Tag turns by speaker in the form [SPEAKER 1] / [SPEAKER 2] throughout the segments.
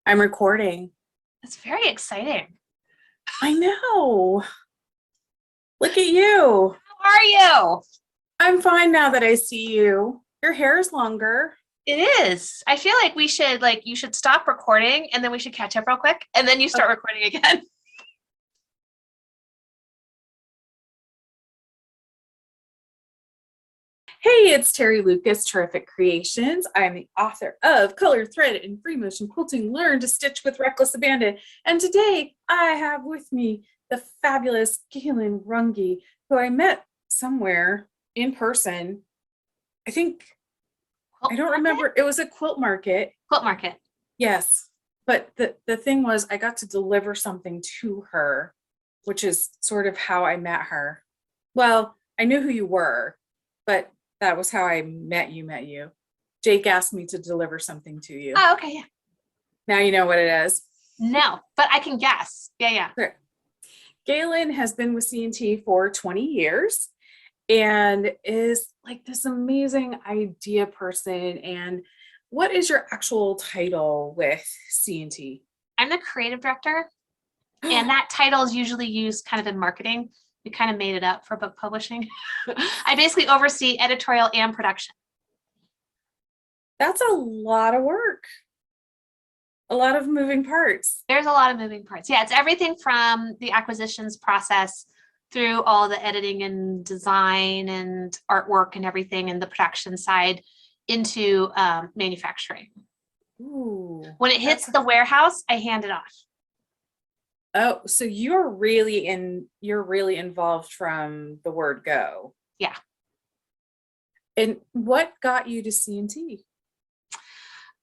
[SPEAKER 1] I'm recording.
[SPEAKER 2] That's very exciting.
[SPEAKER 1] I know. Look at you.
[SPEAKER 2] How are you?
[SPEAKER 1] I'm fine now that I see you. Your hair is longer.
[SPEAKER 2] It is. I feel like you should stop recording and then we should catch up real quick and then you start recording again.
[SPEAKER 1] Hey, it's Terry Lucas, Terrific Creations. I'm the author of Color, Thread, and Free Motion Quilting, Learn to Stitch with Reckless Abandon. And today I have with me the fabulous Gailen Runge, who I met somewhere in person. I don't remember. It was a quilt market.
[SPEAKER 2] Quilt market.
[SPEAKER 1] Yes. But the thing was, I got to deliver something to her, which is sort of how I met her. Well, I knew who you were, but that was how I met you. Jake asked me to deliver something to you.
[SPEAKER 2] Oh, okay, yeah.
[SPEAKER 1] Now you know what it is.
[SPEAKER 2] No, but I can guess. Yeah.
[SPEAKER 1] Sure. Gailen has been with C&T for 20 years and is like this amazing idea person. And what is your actual title with C&T?
[SPEAKER 2] I'm the creative director, and that title is usually used kind of in marketing. We kind of made it up for book publishing. I basically oversee editorial and production.
[SPEAKER 1] That's a lot of work. A lot of moving parts.
[SPEAKER 2] There's a lot of moving parts. Yeah, it's everything from the acquisitions process through all the editing and design and artwork and everything and the production side into manufacturing.
[SPEAKER 1] Ooh,
[SPEAKER 2] when it hits the warehouse, I hand it off.
[SPEAKER 1] Oh, so you're really involved from the word go.
[SPEAKER 2] Yeah.
[SPEAKER 1] And what got you to C&T?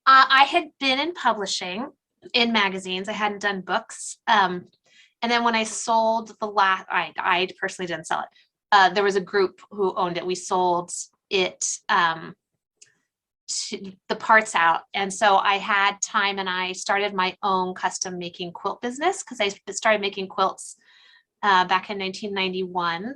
[SPEAKER 2] I had been in publishing in magazines. I hadn't done books. And then when I sold I personally didn't sell it. There was a group who owned it. We sold it to the parts out. And so I had time and I started my own custom making quilt business because I started making quilts back in 1991.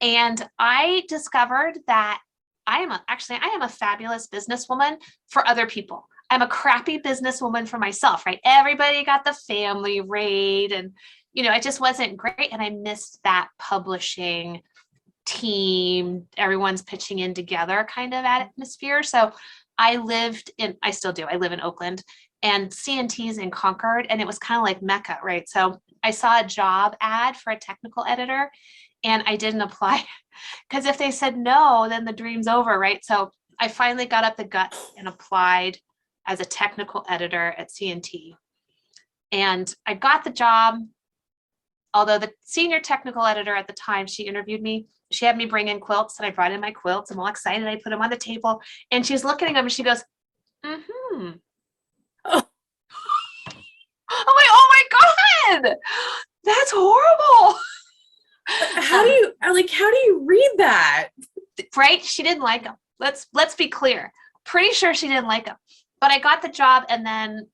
[SPEAKER 2] And I discovered that I am a fabulous businesswoman for other people. I'm a crappy businesswoman for myself, right? Everybody got the family rate and, it just wasn't great. And I missed that publishing team, everyone's pitching in together kind of atmosphere. So I still do. I live in Oakland and C&T's in Concord, and it was kind of like Mecca, right? So I saw a job ad for a technical editor and I didn't apply because if they said no, then the dream's over, right? So I finally got up the guts and applied as a technical editor at C&T. And I got the job, although the senior technical editor at the time, she interviewed me. She had me bring in quilts and I brought in my quilts. I'm all excited. I put them on the table and she's looking at them and she goes, mm-hmm. Oh. I'm like, oh my God, that's horrible.
[SPEAKER 1] How do you read that?
[SPEAKER 2] Right? She didn't like them. Let's be clear. Pretty sure she didn't like them. But I got the job, and then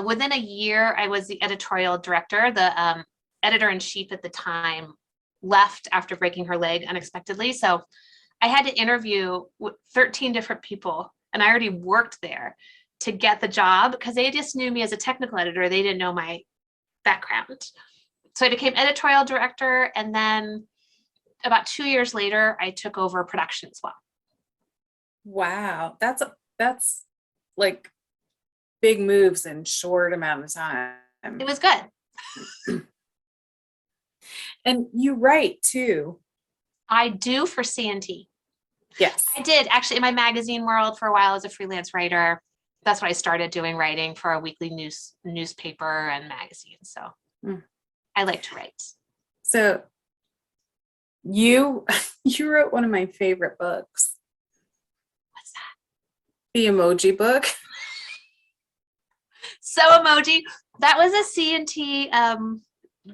[SPEAKER 2] within a year, I was the editorial director. The editor-in-chief at the time left after breaking her leg unexpectedly. So I had to interview 13 different people, and I already worked there to get the job because they just knew me as a technical editor. They didn't know my background. So I became editorial director, and then about 2 years later, I took over production as well.
[SPEAKER 1] Wow, that's like big moves in short amount of time.
[SPEAKER 2] It was good.
[SPEAKER 1] And you write too.
[SPEAKER 2] I do for C&T.
[SPEAKER 1] Yes.
[SPEAKER 2] I did actually in my magazine world for a while as a freelance writer. That's what I started doing, writing for a weekly newspaper and magazine. So I like to write.
[SPEAKER 1] So you wrote one of my favorite books.
[SPEAKER 2] What's that?
[SPEAKER 1] The Emoji Book.
[SPEAKER 2] So Emoji, that was a C&T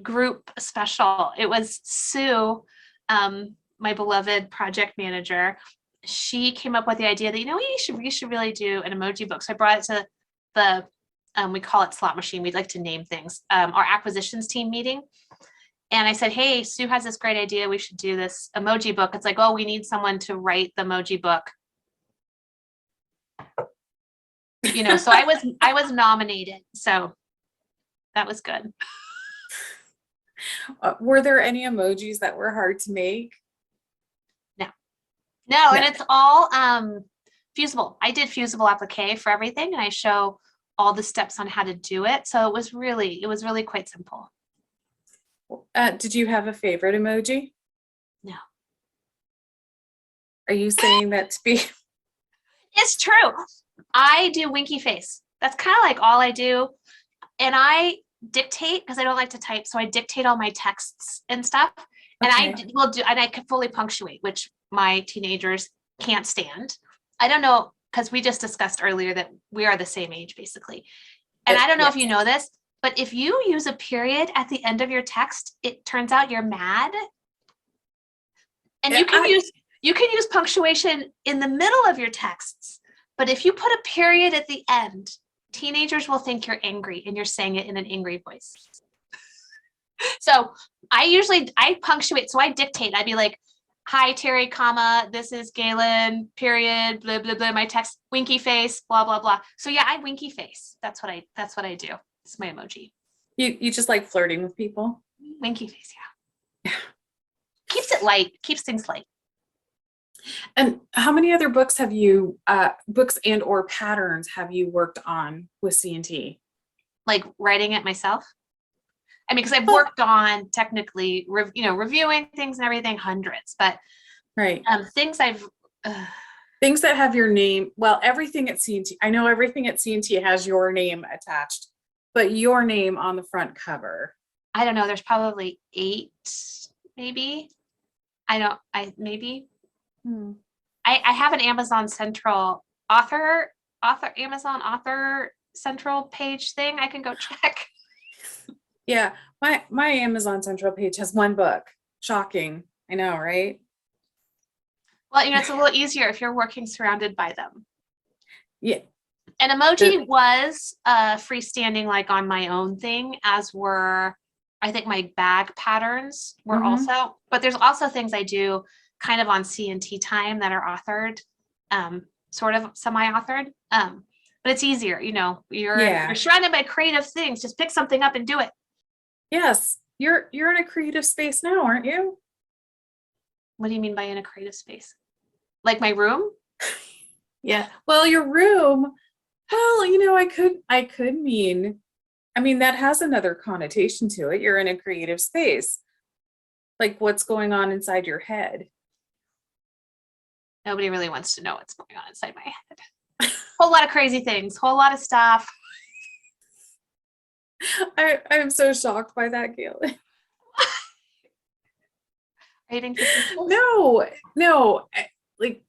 [SPEAKER 2] group special. It was Sue, my beloved project manager. She came up with the idea that, we should really do an emoji book. So I brought it to the, we call it slot machine. We'd like to name things, our acquisitions team meeting. And I said, hey, Sue has this great idea. We should do this emoji book. It's like, oh, we need someone to write the emoji book. So I was nominated. So that was good.
[SPEAKER 1] Were there any emojis that were hard to make?
[SPEAKER 2] No, and it's all fusible. I did fusible applique for everything, and I show all the steps on how to do it. So it was really quite simple.
[SPEAKER 1] Did you have a favorite emoji?
[SPEAKER 2] No.
[SPEAKER 1] Are you saying that to be?
[SPEAKER 2] It's true. I do winky face. That's kind of like all I do. And I dictate because I don't like to type. So I dictate all my texts and stuff. And
[SPEAKER 1] Okay.
[SPEAKER 2] I will do, and I can fully punctuate, which my teenagers can't stand. I don't know, because we just discussed earlier that we are the same age basically. And I don't know if you know this, but if you use a period at the end of your text, it turns out you're mad. And you can use punctuation in the middle of your texts, but if you put a period at the end, teenagers will think you're angry and you're saying it in an angry voice. So I punctuate, so I dictate. I'd be like, hi, Terry, comma, this is Gailen, period, blah, blah, blah, my text, winky face, blah, blah, blah. So yeah, I winky face. That's what I do. It's my emoji.
[SPEAKER 1] You just like flirting with people?
[SPEAKER 2] Winky face, yeah. Keeps it light, keeps things light.
[SPEAKER 1] And how many other books have you, books and or patterns have you worked on with C&T?
[SPEAKER 2] Like writing it myself? I mean, because I've worked on technically, reviewing things and everything, hundreds, but
[SPEAKER 1] right.
[SPEAKER 2] Things
[SPEAKER 1] things that have your name. Well, everything at C&T, I know everything at C&T has your name attached, but your name on the front cover.
[SPEAKER 2] I don't know. There's probably 8, maybe. Maybe. I have an Amazon Central Amazon author Central page thing. I can go check.
[SPEAKER 1] Yeah, my Amazon Central page has 1 book. Shocking. I know, right?
[SPEAKER 2] Well, it's a little easier if you're working surrounded by them.
[SPEAKER 1] Yeah.
[SPEAKER 2] And emoji was freestanding, like on my own thing, as were, I think, my bag patterns were also, but there's also things I do kind of on C&T time that are authored, sort of semi-authored. But it's easier, you're surrounded by creative things. Just pick something up and do it.
[SPEAKER 1] Yes, you're in a creative space now, aren't you?
[SPEAKER 2] What do you mean by in a creative space? Like my room?
[SPEAKER 1] Yeah. Well, your room. Well, I could mean, that has another connotation to it. You're in a creative space. Like what's going on inside your head?
[SPEAKER 2] Nobody really wants to know what's going on inside my head. Whole lot of crazy things, whole lot of stuff.
[SPEAKER 1] I'm so shocked by that, Gailen. No. Like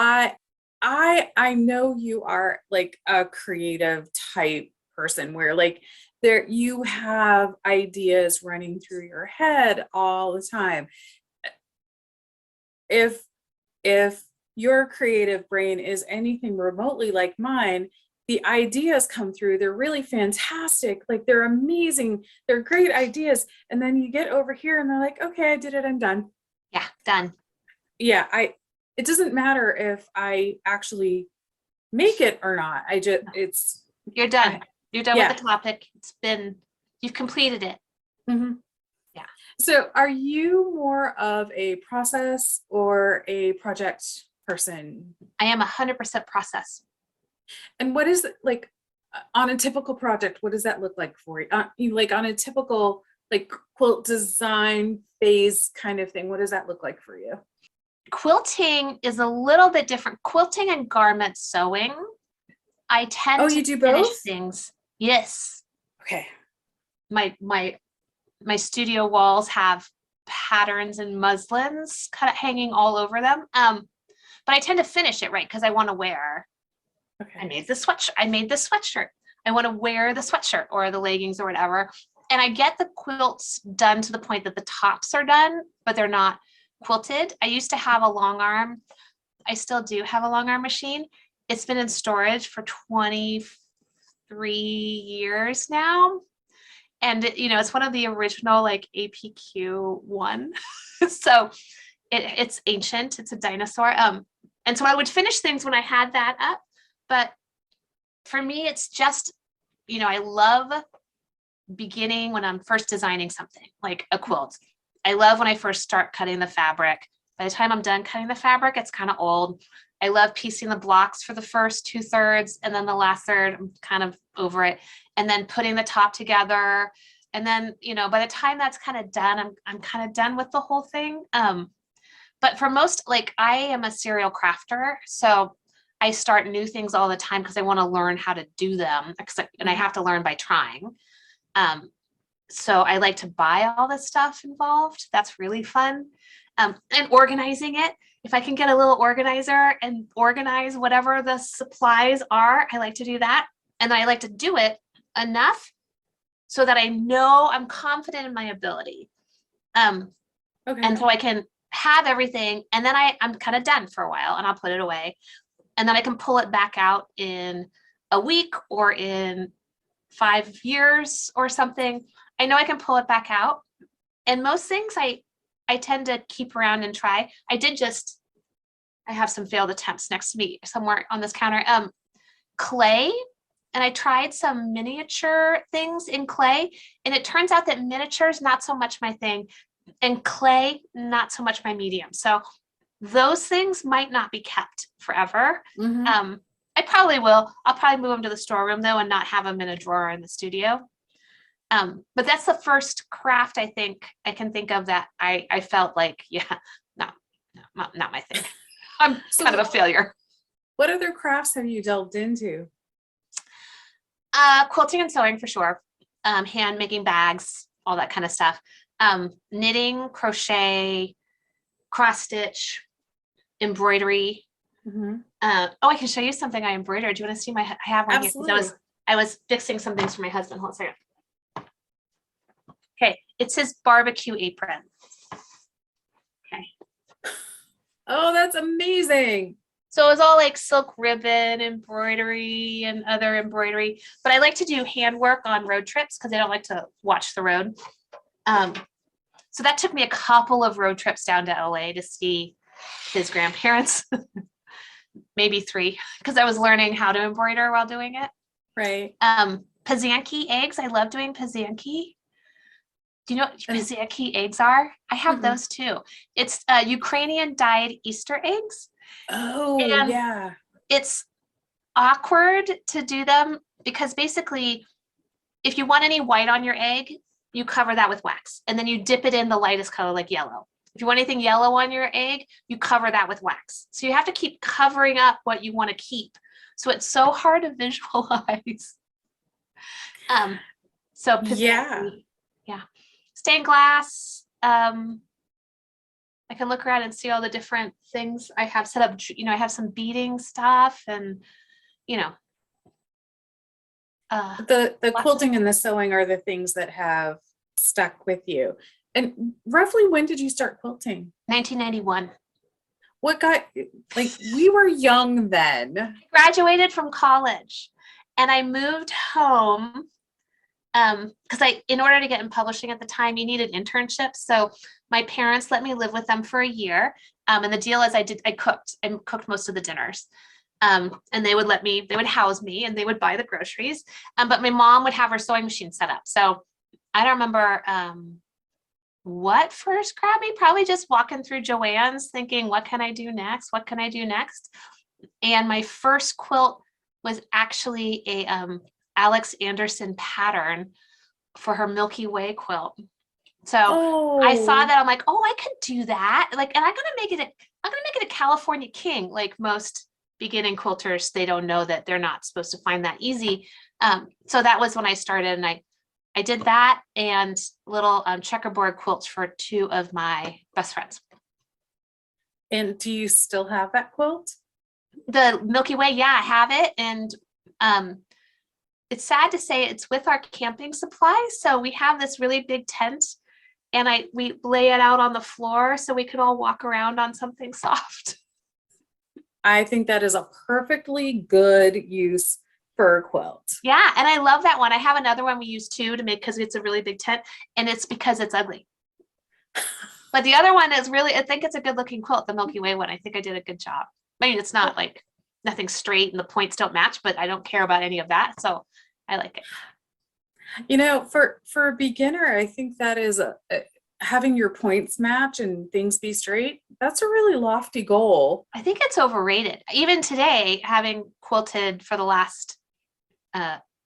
[SPEAKER 1] I know you are like a creative type person where like you have ideas running through your head all the time. If your creative brain is anything remotely like mine, the ideas come through, they're really fantastic, like they're amazing, they're great ideas, and then you get over here and they're like, okay, I did it, I'm done.
[SPEAKER 2] Yeah, done.
[SPEAKER 1] Yeah, it doesn't matter if I actually make it or not.
[SPEAKER 2] You're done. You're done with the topic. You've completed it. Yeah.
[SPEAKER 1] So are you more of a process or a project person?
[SPEAKER 2] I am 100% process.
[SPEAKER 1] And what is like on a typical project, what does that look like for you? Like on a typical like quilt design phase kind of thing, what does that look like for you?
[SPEAKER 2] Quilting is a little bit different. Quilting and garment sewing, I tend
[SPEAKER 1] you
[SPEAKER 2] to
[SPEAKER 1] do
[SPEAKER 2] finish
[SPEAKER 1] both?
[SPEAKER 2] things. Yes.
[SPEAKER 1] Okay.
[SPEAKER 2] My studio walls have patterns and muslins kind of hanging all over them. But I tend to finish it, right? Because I want to wear. Okay. I made this sweatshirt. I want to wear the sweatshirt or the leggings or whatever. And I get the quilts done to the point that the tops are done, but they're not quilted. I used to have a long arm. I still do have a long arm machine. It's been in storage for 23 years now. And it's one of the original like APQ one. So it's ancient. It's a dinosaur. And so I would finish things when I had that up, but for me, it's just, I love beginning when I'm first designing something like a quilt. I love when I first start cutting the fabric. By the time I'm done cutting the fabric, it's kind of old. I love piecing the blocks for the first 2/3, and then the last third, I'm kind of over it. And then putting the top together. And then, by the time that's kind of done, I'm kind of done with the whole thing. But for most, like, I am a serial crafter, so I start new things all the time because I want to learn how to do them, and I have to learn by trying. So I like to buy all the stuff involved. That's really fun. And organizing it. If I can get a little organizer and organize whatever the supplies are, I like to do that. And I like to do it enough so that I know I'm confident in my ability. And so I can have everything, and then I'm kind of done for a while, and I'll put it away. And then I can pull it back out in a week or in 5 years or something. I know I can pull it back out. And most things I tend to keep around and try. I have some failed attempts next to me somewhere on this counter. Clay, and I tried some miniature things in clay, and it turns out that miniature is not so much my thing, and clay, not so much my medium. So those things might not be kept forever. I probably will. I'll probably move them to the storeroom though, and not have them in a drawer in the studio. But that's the first craft I think I can think of that I felt like, not my thing. I'm kind of a failure.
[SPEAKER 1] What other crafts have you delved into?
[SPEAKER 2] Quilting and sewing for sure. Hand making bags, all that kind of stuff. Knitting, crochet, cross stitch, embroidery. I can show you something I embroidered. Do you want to see I have one here. I was fixing some things for my husband. Hold on a second. Okay, it's his barbecue apron. Okay.
[SPEAKER 1] Oh, that's amazing.
[SPEAKER 2] So it was all like silk ribbon embroidery and other embroidery, but I like to do handwork on road trips because I don't like to watch the road. So that took me a couple of road trips down to LA to see his grandparents, maybe 3, because I was learning how to embroider while doing it.
[SPEAKER 1] Right.
[SPEAKER 2] Pysanky eggs. I love doing pysanky. Do you know what pysanky eggs are? I have those too. It's Ukrainian dyed Easter eggs.
[SPEAKER 1] Oh,
[SPEAKER 2] and
[SPEAKER 1] yeah.
[SPEAKER 2] It's awkward to do them because basically, if you want any white on your egg, you cover that with wax, and then you dip it in the lightest color, like yellow. If you want anything yellow on your egg, you cover that with wax. So you have to keep covering up what you want to keep. So it's so hard to visualize. So
[SPEAKER 1] Yeah.
[SPEAKER 2] Stained glass. I can look around and see all the different things I have set up. I have some beading stuff, and
[SPEAKER 1] the quilting and the sewing are the things that have stuck with you. And roughly when did you start quilting?
[SPEAKER 2] 1991.
[SPEAKER 1] What got, like, we were young then.
[SPEAKER 2] I graduated from college and I moved home because in order to get in publishing at the time, you needed internships. So my parents let me live with them for a year. And the deal is I cooked most of the dinners. And they would house me and they would buy the groceries. But my mom would have her sewing machine set up. So I don't remember what first grabbed me, probably just walking through Joann's thinking, what can I do next? What can I do next? And my first quilt was actually a Alex Anderson pattern for her Milky Way quilt. So I saw that, I'm like, oh, I could do that. Like, and I'm gonna make it a California king. Like most beginning quilters, they don't know that they're not supposed to find that easy. So that was when I started, and I did that and little checkerboard quilts for 2 of my best friends.
[SPEAKER 1] And do you still have that quilt?
[SPEAKER 2] The Milky Way, yeah, I have it. And it's sad to say it's with our camping supplies. So we have this really big tent, and we lay it out on the floor so we could all walk around on something soft.
[SPEAKER 1] I think that is a perfectly good use for a quilt.
[SPEAKER 2] Yeah, and I love that one. I have another one we use too to make, because it's a really big tent, and it's because it's ugly. But the other one is really, I think it's a good looking quilt, the Milky Way one. I think I did a good job. I mean, it's not like nothing straight and the points don't match, but I don't care about any of that. So I like it.
[SPEAKER 1] You know, for a beginner, I think that is having your points match and things be straight. That's a really lofty goal.
[SPEAKER 2] I think it's overrated. Even today, having quilted for the last,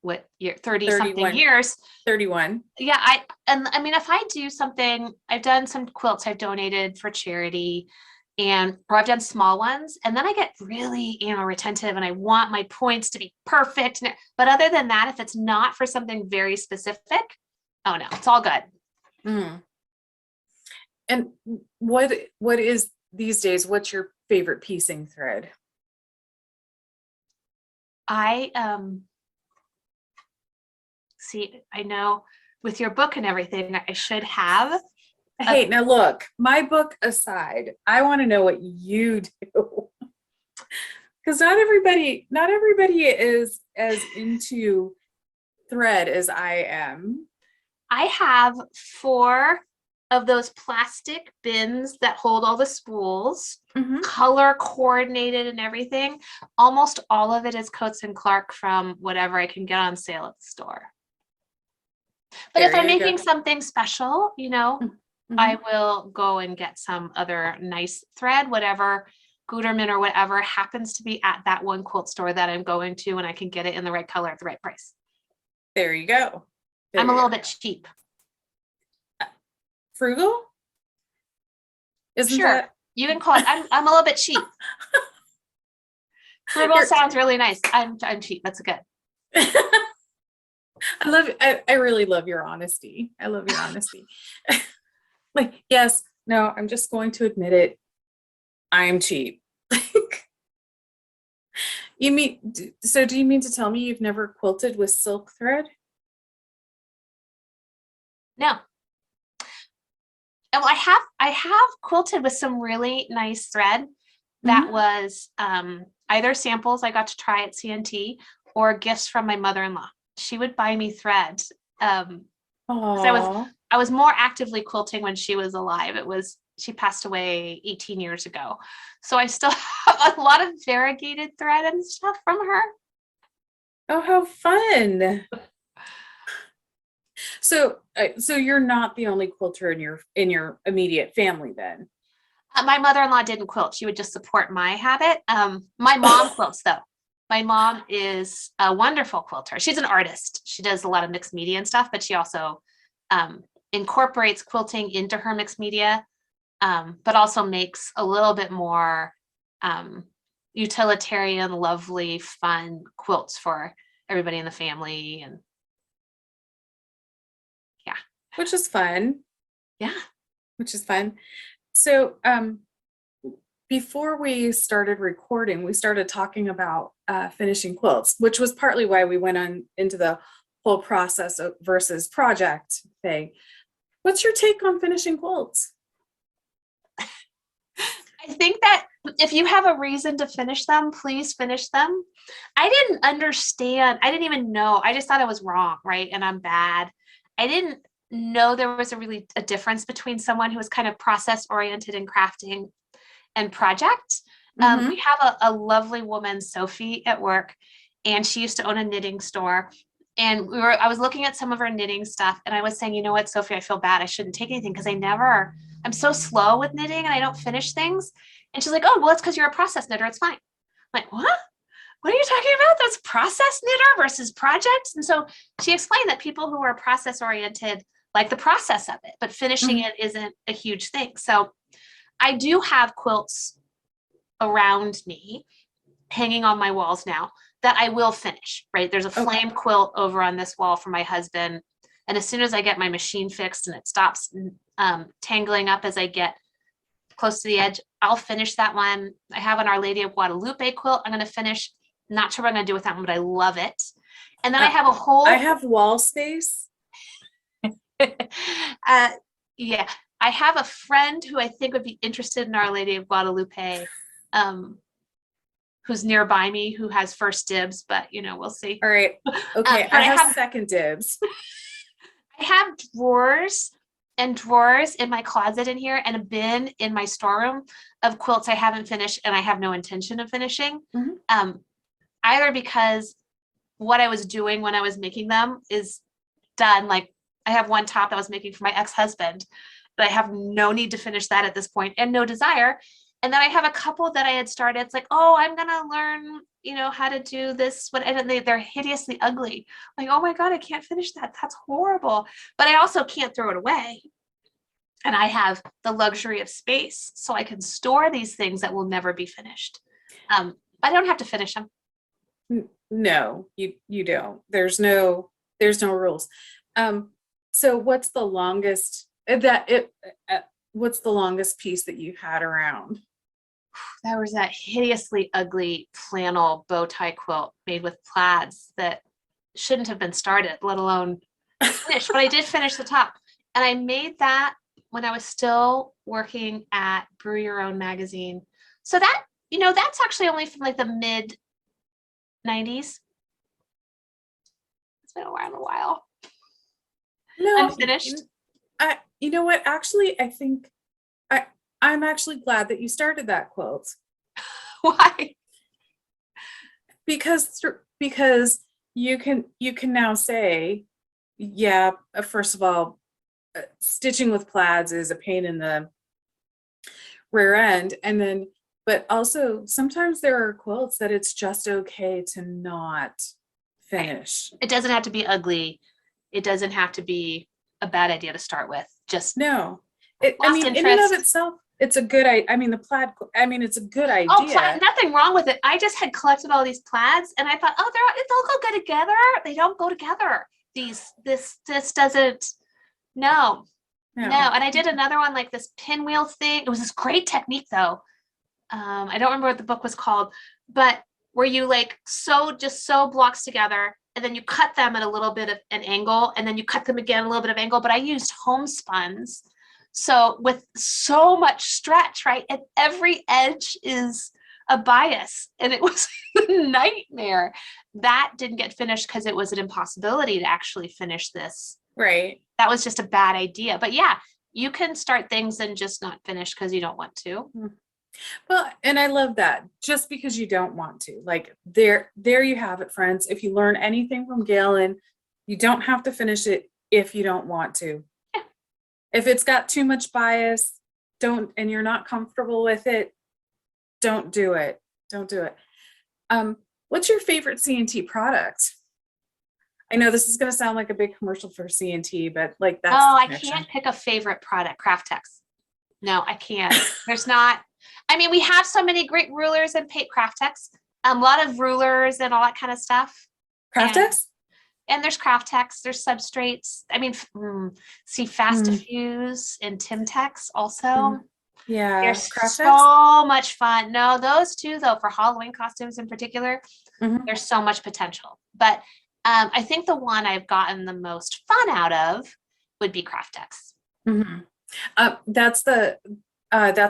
[SPEAKER 2] what year, 30 something
[SPEAKER 1] 31.
[SPEAKER 2] years.
[SPEAKER 1] 31.
[SPEAKER 2] Yeah. I mean, if I do something, I've done some quilts I've donated for charity or I've done small ones, and then I get really, retentive and I want my points to be perfect. But other than that, if it's not for something very specific, oh no, it's all good.
[SPEAKER 1] Mm. And what is these days, what's your favorite piecing thread?
[SPEAKER 2] See, I know with your book and everything, I should have.
[SPEAKER 1] Hey, now look, my book aside, I want to know what you do. Because not everybody is as into thread as I am.
[SPEAKER 2] I have 4 of those plastic bins that hold all the spools, color coordinated and everything. Almost all of it is Coats and Clark from whatever I can get on sale at the store. But if I'm making something special, I will go and get some other nice thread, whatever Gutermann or whatever happens to be at that one quilt store that I'm going to, and I can get it in the right color at the right price.
[SPEAKER 1] There you go.
[SPEAKER 2] I'm a little bit cheap.
[SPEAKER 1] Frugal? Isn't
[SPEAKER 2] sure
[SPEAKER 1] that?
[SPEAKER 2] You can call it. I'm a little bit cheap. Frugal sounds really nice. I'm cheap. That's good.
[SPEAKER 1] I really love your honesty. I love your honesty. Like, yes, no, I'm just going to admit it. I'm cheap. Do you mean to tell me you've never quilted with silk thread?
[SPEAKER 2] No. Oh, I have quilted with some really nice thread that was either samples I got to try at C&T or gifts from my mother-in-law. She would buy me thread. I was more actively quilting when she was alive. She passed away 18 years ago. So I still have a lot of variegated thread and stuff from her.
[SPEAKER 1] Oh, how fun. So you're not the only quilter in your immediate family then?
[SPEAKER 2] My mother-in-law didn't quilt. She would just support my habit. My mom quilts though. My mom is a wonderful quilter. She's an artist. She does a lot of mixed media and stuff, but she also incorporates quilting into her mixed media, but also makes a little bit more utilitarian, lovely, fun quilts for everybody in the family. And yeah.
[SPEAKER 1] Which is fun.
[SPEAKER 2] Yeah.
[SPEAKER 1] Which is fun. So before we started recording, we started talking about finishing quilts, which was partly why we went on into the whole process versus project thing. What's your take on finishing quilts?
[SPEAKER 2] I think that if you have a reason to finish them, please finish them. I didn't understand. I didn't even know. I just thought I was wrong, right? And I'm bad. I didn't know there was a difference between someone who was kind of process oriented in crafting and project. We have a lovely woman, Sophie, at work, and she used to own a knitting store. And I was looking at some of her knitting stuff, and I was saying, you know what, Sophie, I feel bad. I shouldn't take anything because I'm so slow with knitting and I don't finish things. And she's like, oh, well, it's because you're a process knitter. It's fine. I'm like, what? What are you talking about? That's process knitter versus projects. And so she explained that people who are process oriented like the process of it, but finishing it isn't a huge thing. So I do have quilts around me hanging on my walls now that I will finish, right? There's a flame quilt over on this wall for my husband. And as soon as I get my machine fixed and it stops tangling up as I get close to the edge, I'll finish that one. I have an Our Lady of Guadalupe quilt I'm going to finish. Not sure what I'm going to do with that one, but I love it. And then I have a whole...
[SPEAKER 1] I have wall space.
[SPEAKER 2] Yeah, I have a friend who I think would be interested in Our Lady of Guadalupe, who's nearby me, who has first dibs, but we'll see.
[SPEAKER 1] All right. Okay. I have second dibs.
[SPEAKER 2] I have drawers and drawers in my closet in here and a bin in my storeroom of quilts I haven't finished and I have no intention of finishing. Either because what I was doing when I was making them is done. Like I have one top I was making for my ex-husband, but I have no need to finish that at this point and no desire. And then I have a couple that I had started. It's like, oh, I'm gonna learn, how to do this. And they're hideously ugly. Like, oh my God, I can't finish that. That's horrible. But I also can't throw it away. And I have the luxury of space, so I can store these things that will never be finished. I don't have to finish them.
[SPEAKER 1] No, you don't. There's no rules. So what's the longest what's the longest piece that you've had around?
[SPEAKER 2] There was that hideously ugly flannel bow tie quilt made with plaids that shouldn't have been started, let alone finished. But I did finish the top, and I made that when I was still working at Brew Your Own magazine. So that, that's actually only from like the mid 90s. It's been around a while.
[SPEAKER 1] No,
[SPEAKER 2] Unfinished.
[SPEAKER 1] You know what? Actually, I think I'm actually glad that you started that quilt.
[SPEAKER 2] Why?
[SPEAKER 1] Because you can now say, yeah, first of all, stitching with plaids is a pain in the rear end, and then but also sometimes there are quilts that it's just okay to not finish.
[SPEAKER 2] It doesn't have to be ugly. It doesn't have to be a bad idea to start with. Just
[SPEAKER 1] no.
[SPEAKER 2] In
[SPEAKER 1] and of itself, it's a good the plaid, it's a good idea.
[SPEAKER 2] Oh, nothing wrong with it. I just had collected all these plaids and I thought, oh, they'll go good together. They don't go together. This doesn't, no. And I did another one like this pinwheel thing. It was this great technique though. I don't remember what the book was called, but where you sew blocks together and then you cut them at a little bit of an angle and then you cut them again a little bit of angle, but I used homespuns. So with so much stretch, right? And every edge is a bias and it was a nightmare. That didn't get finished because it was an impossibility to actually finish this.
[SPEAKER 1] Right.
[SPEAKER 2] That was just a bad idea. But yeah, you can start things and just not finish because you don't want to.
[SPEAKER 1] Well, and I love that. Just because you don't want to. Like there you have it, friends. If you learn anything from Gailen, you don't have to finish it if you don't want to.
[SPEAKER 2] Yeah.
[SPEAKER 1] If it's got too much bias, and you're not comfortable with it, don't do it. Don't do it. What's your favorite C&T product? I know this is going to sound like a big commercial for C&T, but like that's
[SPEAKER 2] I can't pick a favorite product. Kraft-tex. No, I can't. There's not. We have so many great rulers and paint Kraft-tex. A lot of rulers and all that kind of stuff.
[SPEAKER 1] Kraft-tex?
[SPEAKER 2] And there's Kraft-tex. There's substrates. See Fast Diffuse and Timtex also.
[SPEAKER 1] Yeah,
[SPEAKER 2] they're so much fun. No, those two though, for Halloween costumes in particular, there's so much potential. But I think the one I've gotten the most fun out of would be Kraft-tex.
[SPEAKER 1] That's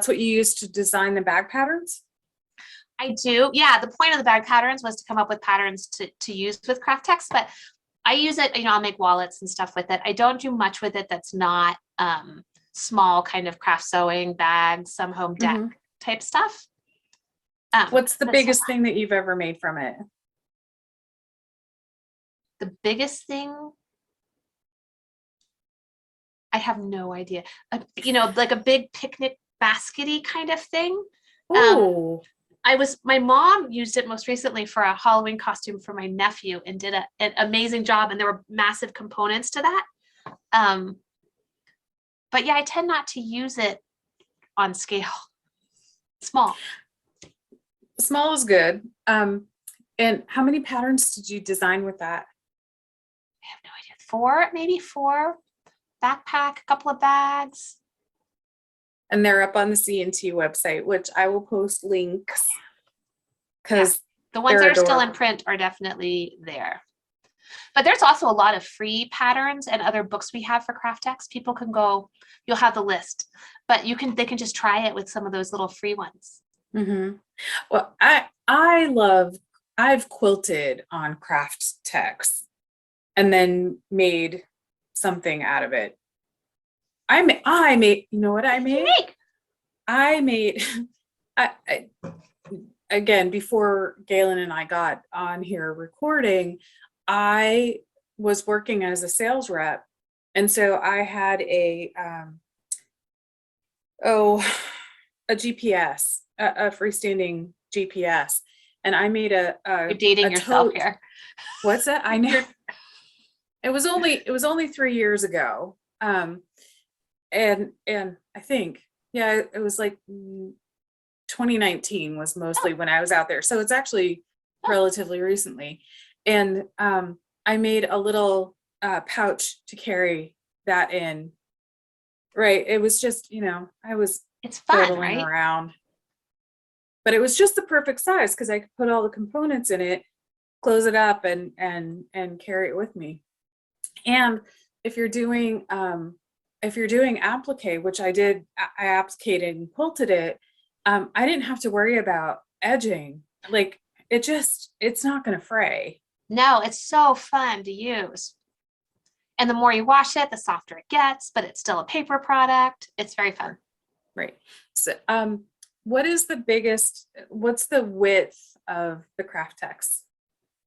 [SPEAKER 1] what you use to design the bag patterns?
[SPEAKER 2] I do. Yeah, the point of the bag patterns was to come up with patterns to use with Kraft-tex, but I use it, I'll make wallets and stuff with it. I don't do much with it that's not small kind of craft sewing bags, some home deck type stuff.
[SPEAKER 1] What's the biggest thing that you've ever made from it?
[SPEAKER 2] The biggest thing? I have no idea. Like a big picnic baskety kind of thing. My mom used it most recently for a Halloween costume for my nephew and did an amazing job. And there were massive components to that. But yeah, I tend not to use it on scale. Small
[SPEAKER 1] is good. And how many patterns did you design with that?
[SPEAKER 2] I have no idea. Maybe four. Backpack, a couple of bags.
[SPEAKER 1] And they're up on the C&T website, which I will post links because
[SPEAKER 2] the ones that are still in print are definitely there. But there's also a lot of free patterns and other books we have for Kraft-tex. People can go, you'll have the list, but they can just try it with some of those little free ones.
[SPEAKER 1] Well, I've quilted on Kraft-tex and then made something out of it. I made, you know what I made?
[SPEAKER 2] Make.
[SPEAKER 1] I made, I, again, before Gailen and I got on here recording, I was working as a sales rep. And so I had a GPS, a freestanding GPS. And I made
[SPEAKER 2] You're dating yourself
[SPEAKER 1] tote.
[SPEAKER 2] here.
[SPEAKER 1] What's that? I know. It was only 3 years ago. And I think, yeah, it was like 2019 was mostly when I was out there. So it's actually relatively recently. And I made a little pouch to carry that in. Right. It was just, I was
[SPEAKER 2] It's fun,
[SPEAKER 1] fiddling
[SPEAKER 2] right?
[SPEAKER 1] around. But it was just the perfect size because I could put all the components in it, close it up, and carry it with me. And if you're doing applique, which I did, I applicated and quilted it. I didn't have to worry about edging. Like it's not going to fray.
[SPEAKER 2] No, it's so fun to use. And the more you wash it, the softer it gets, but it's still a paper product. It's very fun.
[SPEAKER 1] Right. So, what's the width of the Kraft-tex?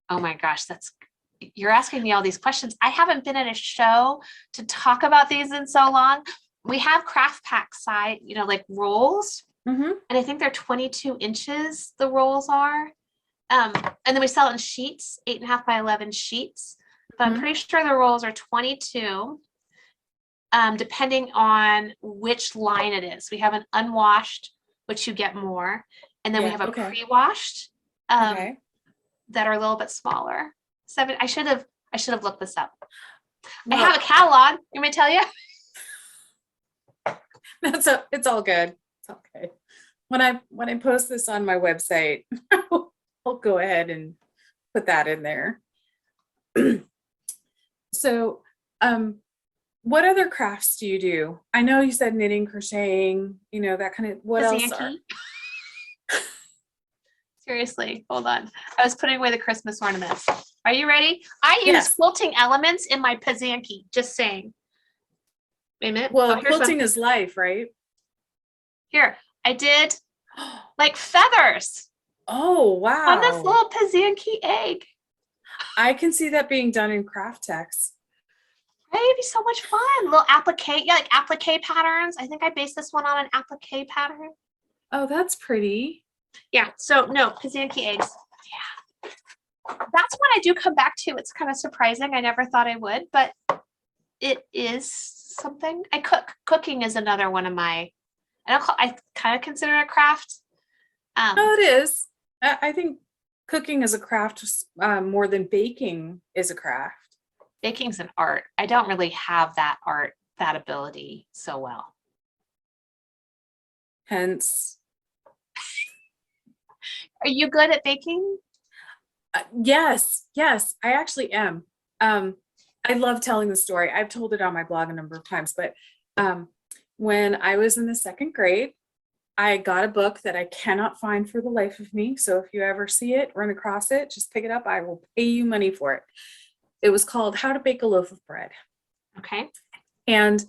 [SPEAKER 2] Oh my gosh, you're asking me all these questions. I haven't been at a show to talk about these in so long. We have Kraft-tex side, like rolls.
[SPEAKER 1] Mm-hmm.
[SPEAKER 2] And I think they're 22 inches, the rolls are. And then we sell it in sheets, 8.5 by 11 sheets. But I'm pretty sure the rolls are 22, depending on which line it is. We have an unwashed, which you get more. And then we have a pre-washed that are a little bit smaller. I should have looked this up. Well, I have a catalog. You may tell you.
[SPEAKER 1] It's all good. It's okay. When I post this on my website, I'll go ahead and put that in there. So, what other crafts do you do? I know you said knitting, crocheting, that kind of, what else are?
[SPEAKER 2] Seriously, hold on. I was putting away the Christmas ornaments. Are you ready? I use quilting elements in my pysanky, just saying. Wait a minute.
[SPEAKER 1] Well, quilting is life, right?
[SPEAKER 2] Here, I did like feathers.
[SPEAKER 1] Oh, wow.
[SPEAKER 2] On this little pysanky egg.
[SPEAKER 1] I can see that being done in Kraft-tex.
[SPEAKER 2] Right? It'd be so much fun. Little applique, like applique patterns. I think I based this one on an applique pattern.
[SPEAKER 1] Oh, that's pretty.
[SPEAKER 2] Yeah. So no, pysanky eggs. Yeah. That's one I do come back to. It's kind of surprising. I never thought I would, but it is something. I cook. Cooking is another one of my, I kind of consider it a craft.
[SPEAKER 1] Oh, it is. I think cooking is a craft more than baking is a craft.
[SPEAKER 2] Baking's an art. I don't really have that ability so well.
[SPEAKER 1] Hence.
[SPEAKER 2] Are you good at baking?
[SPEAKER 1] Yes, I actually am. I love telling the story. I've told it on my blog a number of times, but when I was in the 2nd grade, I got a book that I cannot find for the life of me. So if you ever see it, run across it, just pick it up. I will pay you money for it. It was called How to Bake a Loaf of Bread.
[SPEAKER 2] Okay.
[SPEAKER 1] And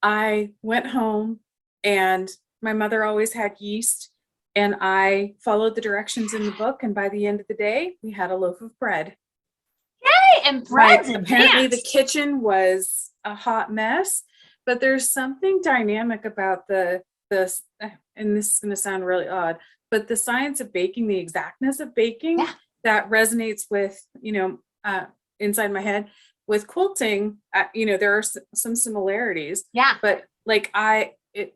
[SPEAKER 1] I went home, and my mother always had yeast, and I followed the directions in the book. And by the end of the day, we had a loaf of bread.
[SPEAKER 2] Yay! And bread's
[SPEAKER 1] apparently the kitchen was a hot mess, but there's something dynamic about this, and this is going to sound really odd, but the science of baking, the exactness of baking, that resonates with, inside my head with quilting. There are some similarities.
[SPEAKER 2] Yeah.
[SPEAKER 1] But like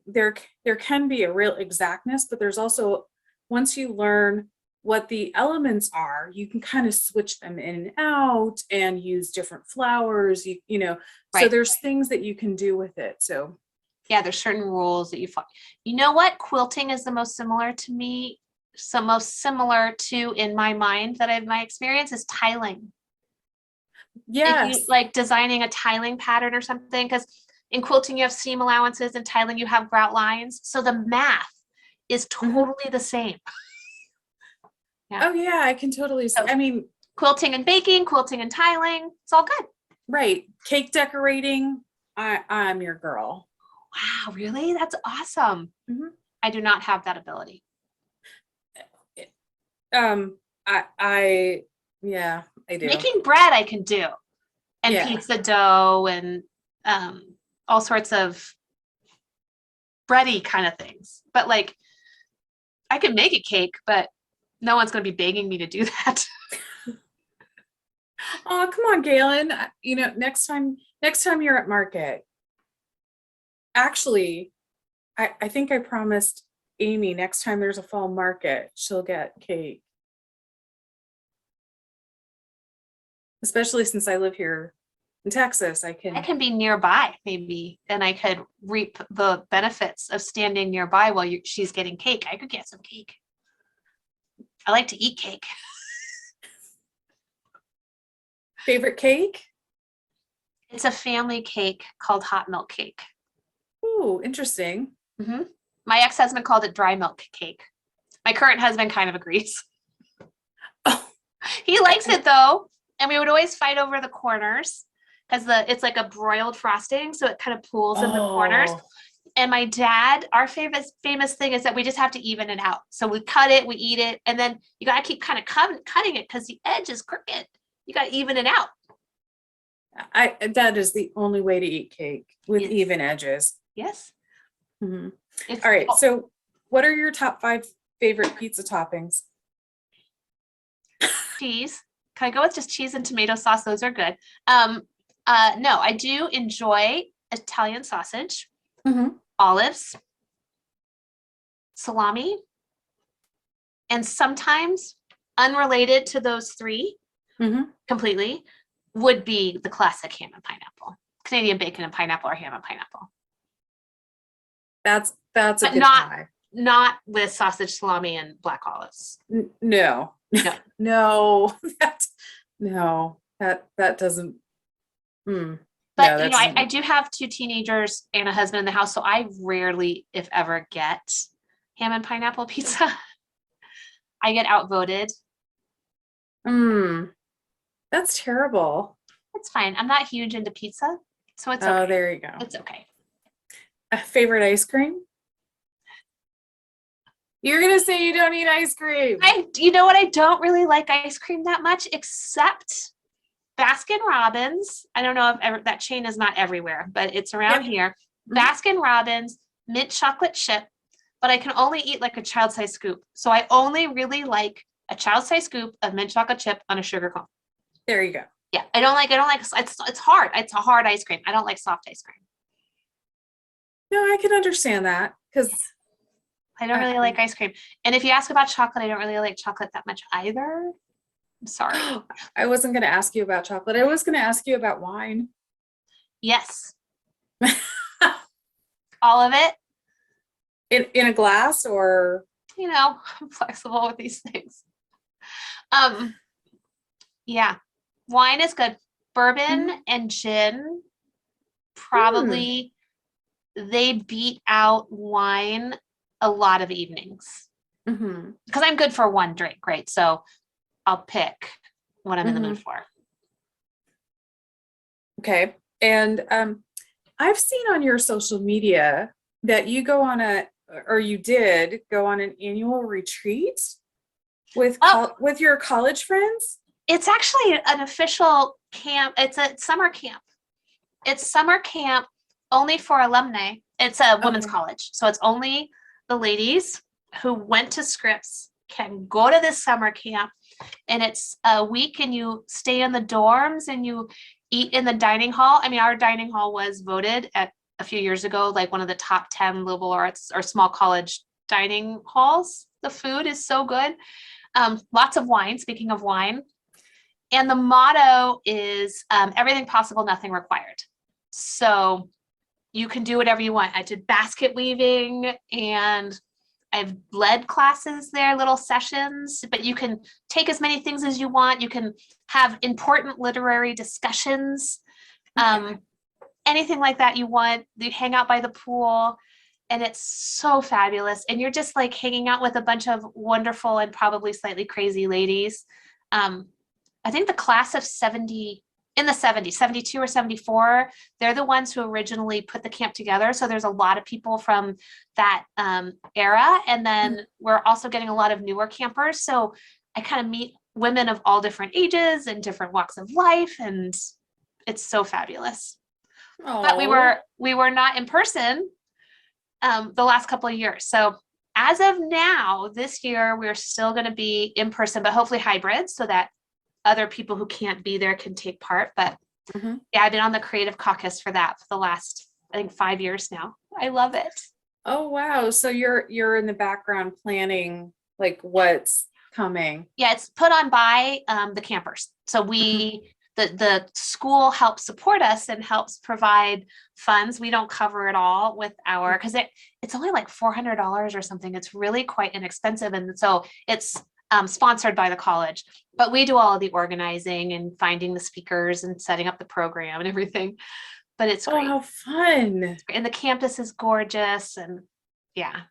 [SPEAKER 1] there can be a real exactness, but there's also, once you learn what the elements are, you can kind of switch them in and out and use different flours, so there's things that you can do with it. So
[SPEAKER 2] yeah, there's certain rules that you follow. You know what quilting is the most similar to me? So most similar to, in my mind, my experience is tiling.
[SPEAKER 1] Yes.
[SPEAKER 2] If you like designing a tiling pattern or something, because in quilting you have seam allowances, and tiling you have grout lines. So the math is totally the same.
[SPEAKER 1] Yeah. Oh yeah, I can totally see. I mean,
[SPEAKER 2] quilting and baking, quilting and tiling, it's all good.
[SPEAKER 1] Right. Cake decorating, I'm your girl.
[SPEAKER 2] Wow, really? That's awesome.
[SPEAKER 1] Mhm.
[SPEAKER 2] I do not have that ability.
[SPEAKER 1] I yeah, I do.
[SPEAKER 2] Making bread I can do, and
[SPEAKER 1] Yeah.
[SPEAKER 2] pizza dough and all sorts of bready kind of things. But like, I can make a cake, but no one's going to be begging me to do that.
[SPEAKER 1] Oh, come on, Galen. You know, next time you're at market, actually, I think I promised Amy next time there's a fall market, she'll get cake. Especially since I live here in Texas, I
[SPEAKER 2] I
[SPEAKER 1] can.
[SPEAKER 2] can be nearby, maybe, and I could reap the benefits of standing nearby while she's getting cake. I could get some cake. I like to eat cake.
[SPEAKER 1] Favorite cake?
[SPEAKER 2] It's a family cake called hot milk cake.
[SPEAKER 1] Ooh, interesting.
[SPEAKER 2] Mhm. My ex-husband called it dry milk cake. My current husband kind of agrees.
[SPEAKER 1] Oh,
[SPEAKER 2] He likes it though, and we would always fight over the corners because it's like a broiled frosting, so it kind of pools in the corners.
[SPEAKER 1] oh,
[SPEAKER 2] And my dad, our famous thing is that we just have to even it out. So we cut it, we eat it, and then you gotta keep kind of cutting it because the edge is crooked. You gotta even it out.
[SPEAKER 1] that is the only way to eat cake, with
[SPEAKER 2] Yes.
[SPEAKER 1] even edges.
[SPEAKER 2] Yes.
[SPEAKER 1] Mhm.
[SPEAKER 2] It's
[SPEAKER 1] All right, so what are your top 5 favorite pizza toppings?
[SPEAKER 2] cheese. Can I go with just cheese and tomato sauce? Those are good. No, I do enjoy Italian sausage,
[SPEAKER 1] Mhm.
[SPEAKER 2] olives, salami, and sometimes unrelated to those three
[SPEAKER 1] Mhm.
[SPEAKER 2] completely would be the classic ham and pineapple, Canadian bacon and pineapple, or ham and pineapple.
[SPEAKER 1] That's a
[SPEAKER 2] But
[SPEAKER 1] good tie.
[SPEAKER 2] not with sausage, salami, and black olives.
[SPEAKER 1] No.
[SPEAKER 2] No.
[SPEAKER 1] No. That doesn't. No,
[SPEAKER 2] But
[SPEAKER 1] that
[SPEAKER 2] I
[SPEAKER 1] doesn't.
[SPEAKER 2] do have 2 teenagers and a husband in the house, so I rarely, if ever, get ham and pineapple pizza. I get outvoted.
[SPEAKER 1] That's terrible.
[SPEAKER 2] It's fine. I'm not huge into pizza, so it's
[SPEAKER 1] Oh,
[SPEAKER 2] okay.
[SPEAKER 1] there you go.
[SPEAKER 2] It's okay.
[SPEAKER 1] Favorite ice cream? You're gonna say you don't eat ice cream.
[SPEAKER 2] You know what? I don't really like ice cream that much, except Baskin Robbins. I don't know if that chain is not everywhere, but it's around
[SPEAKER 1] Yep.
[SPEAKER 2] here.
[SPEAKER 1] Mhm.
[SPEAKER 2] Baskin Robbins mint chocolate chip, but I can only eat like a child-sized scoop. So I only really like a child-sized scoop of mint chocolate chip on a sugar cone.
[SPEAKER 1] There you go.
[SPEAKER 2] Yeah, I don't like it's hard. It's a hard ice cream. I don't like soft ice cream.
[SPEAKER 1] No, I can understand that because
[SPEAKER 2] I don't really like ice cream. And if you ask about chocolate, I don't really like chocolate that much either. I'm sorry.
[SPEAKER 1] I wasn't going to ask you about chocolate. I was going to ask you about wine.
[SPEAKER 2] Yes. All of it.
[SPEAKER 1] In a glass, or
[SPEAKER 2] I'm flexible with these things. Yeah. Wine is good. Bourbon and gin probably they beat out wine a lot of evenings. Because I'm good for one drink, right? So I'll pick what I'm in the mood for.
[SPEAKER 1] Okay. And I've seen on your social media that you go on you did go on an annual retreat with your college friends.
[SPEAKER 2] It's actually an official camp. It's a summer camp. It's summer camp only for alumni. It's a women's college. So it's only the ladies who went to Scripps can go to this summer camp. And it's a week and you stay in the dorms and you eat in the dining hall. I mean, our dining hall was voted at a few years ago, like one of the top 10 liberal arts or small college dining halls. The food is so good. Lots of wine, speaking of wine. And the motto is everything possible, nothing required. So you can do whatever you want. I did basket weaving and I've led classes there, little sessions, but you can take as many things as you want. You can have important literary discussions, anything like that you want. You hang out by the pool and it's so fabulous. And you're just like hanging out with a bunch of wonderful and probably slightly crazy ladies. I think the class of 70 in the 70s, 72 or 74. They're the ones who originally put the camp together. So there's a lot of people from that era. And then we're also getting a lot of newer campers. So I kind of meet women of all different ages and different walks of life. And it's so fabulous. But we were not in person the last couple of years. So as of now, this year, we're still going to be in person, but hopefully hybrid so that other people who can't be there can take part. But yeah, I've been on the creative caucus for that for the last, I think, 5 years now. I love it.
[SPEAKER 1] Oh, wow. So you're in the background planning like what's coming.
[SPEAKER 2] Yeah, it's put on by the campers. So the school helps support us and helps provide funds. We don't cover it all with our, because it's only like $400 or something. It's really quite inexpensive. And so it's sponsored by the college, but we do all of the organizing and finding the speakers and setting up the program and everything. But it's great.
[SPEAKER 1] Oh, how fun.
[SPEAKER 2] And the campus is gorgeous. And yeah,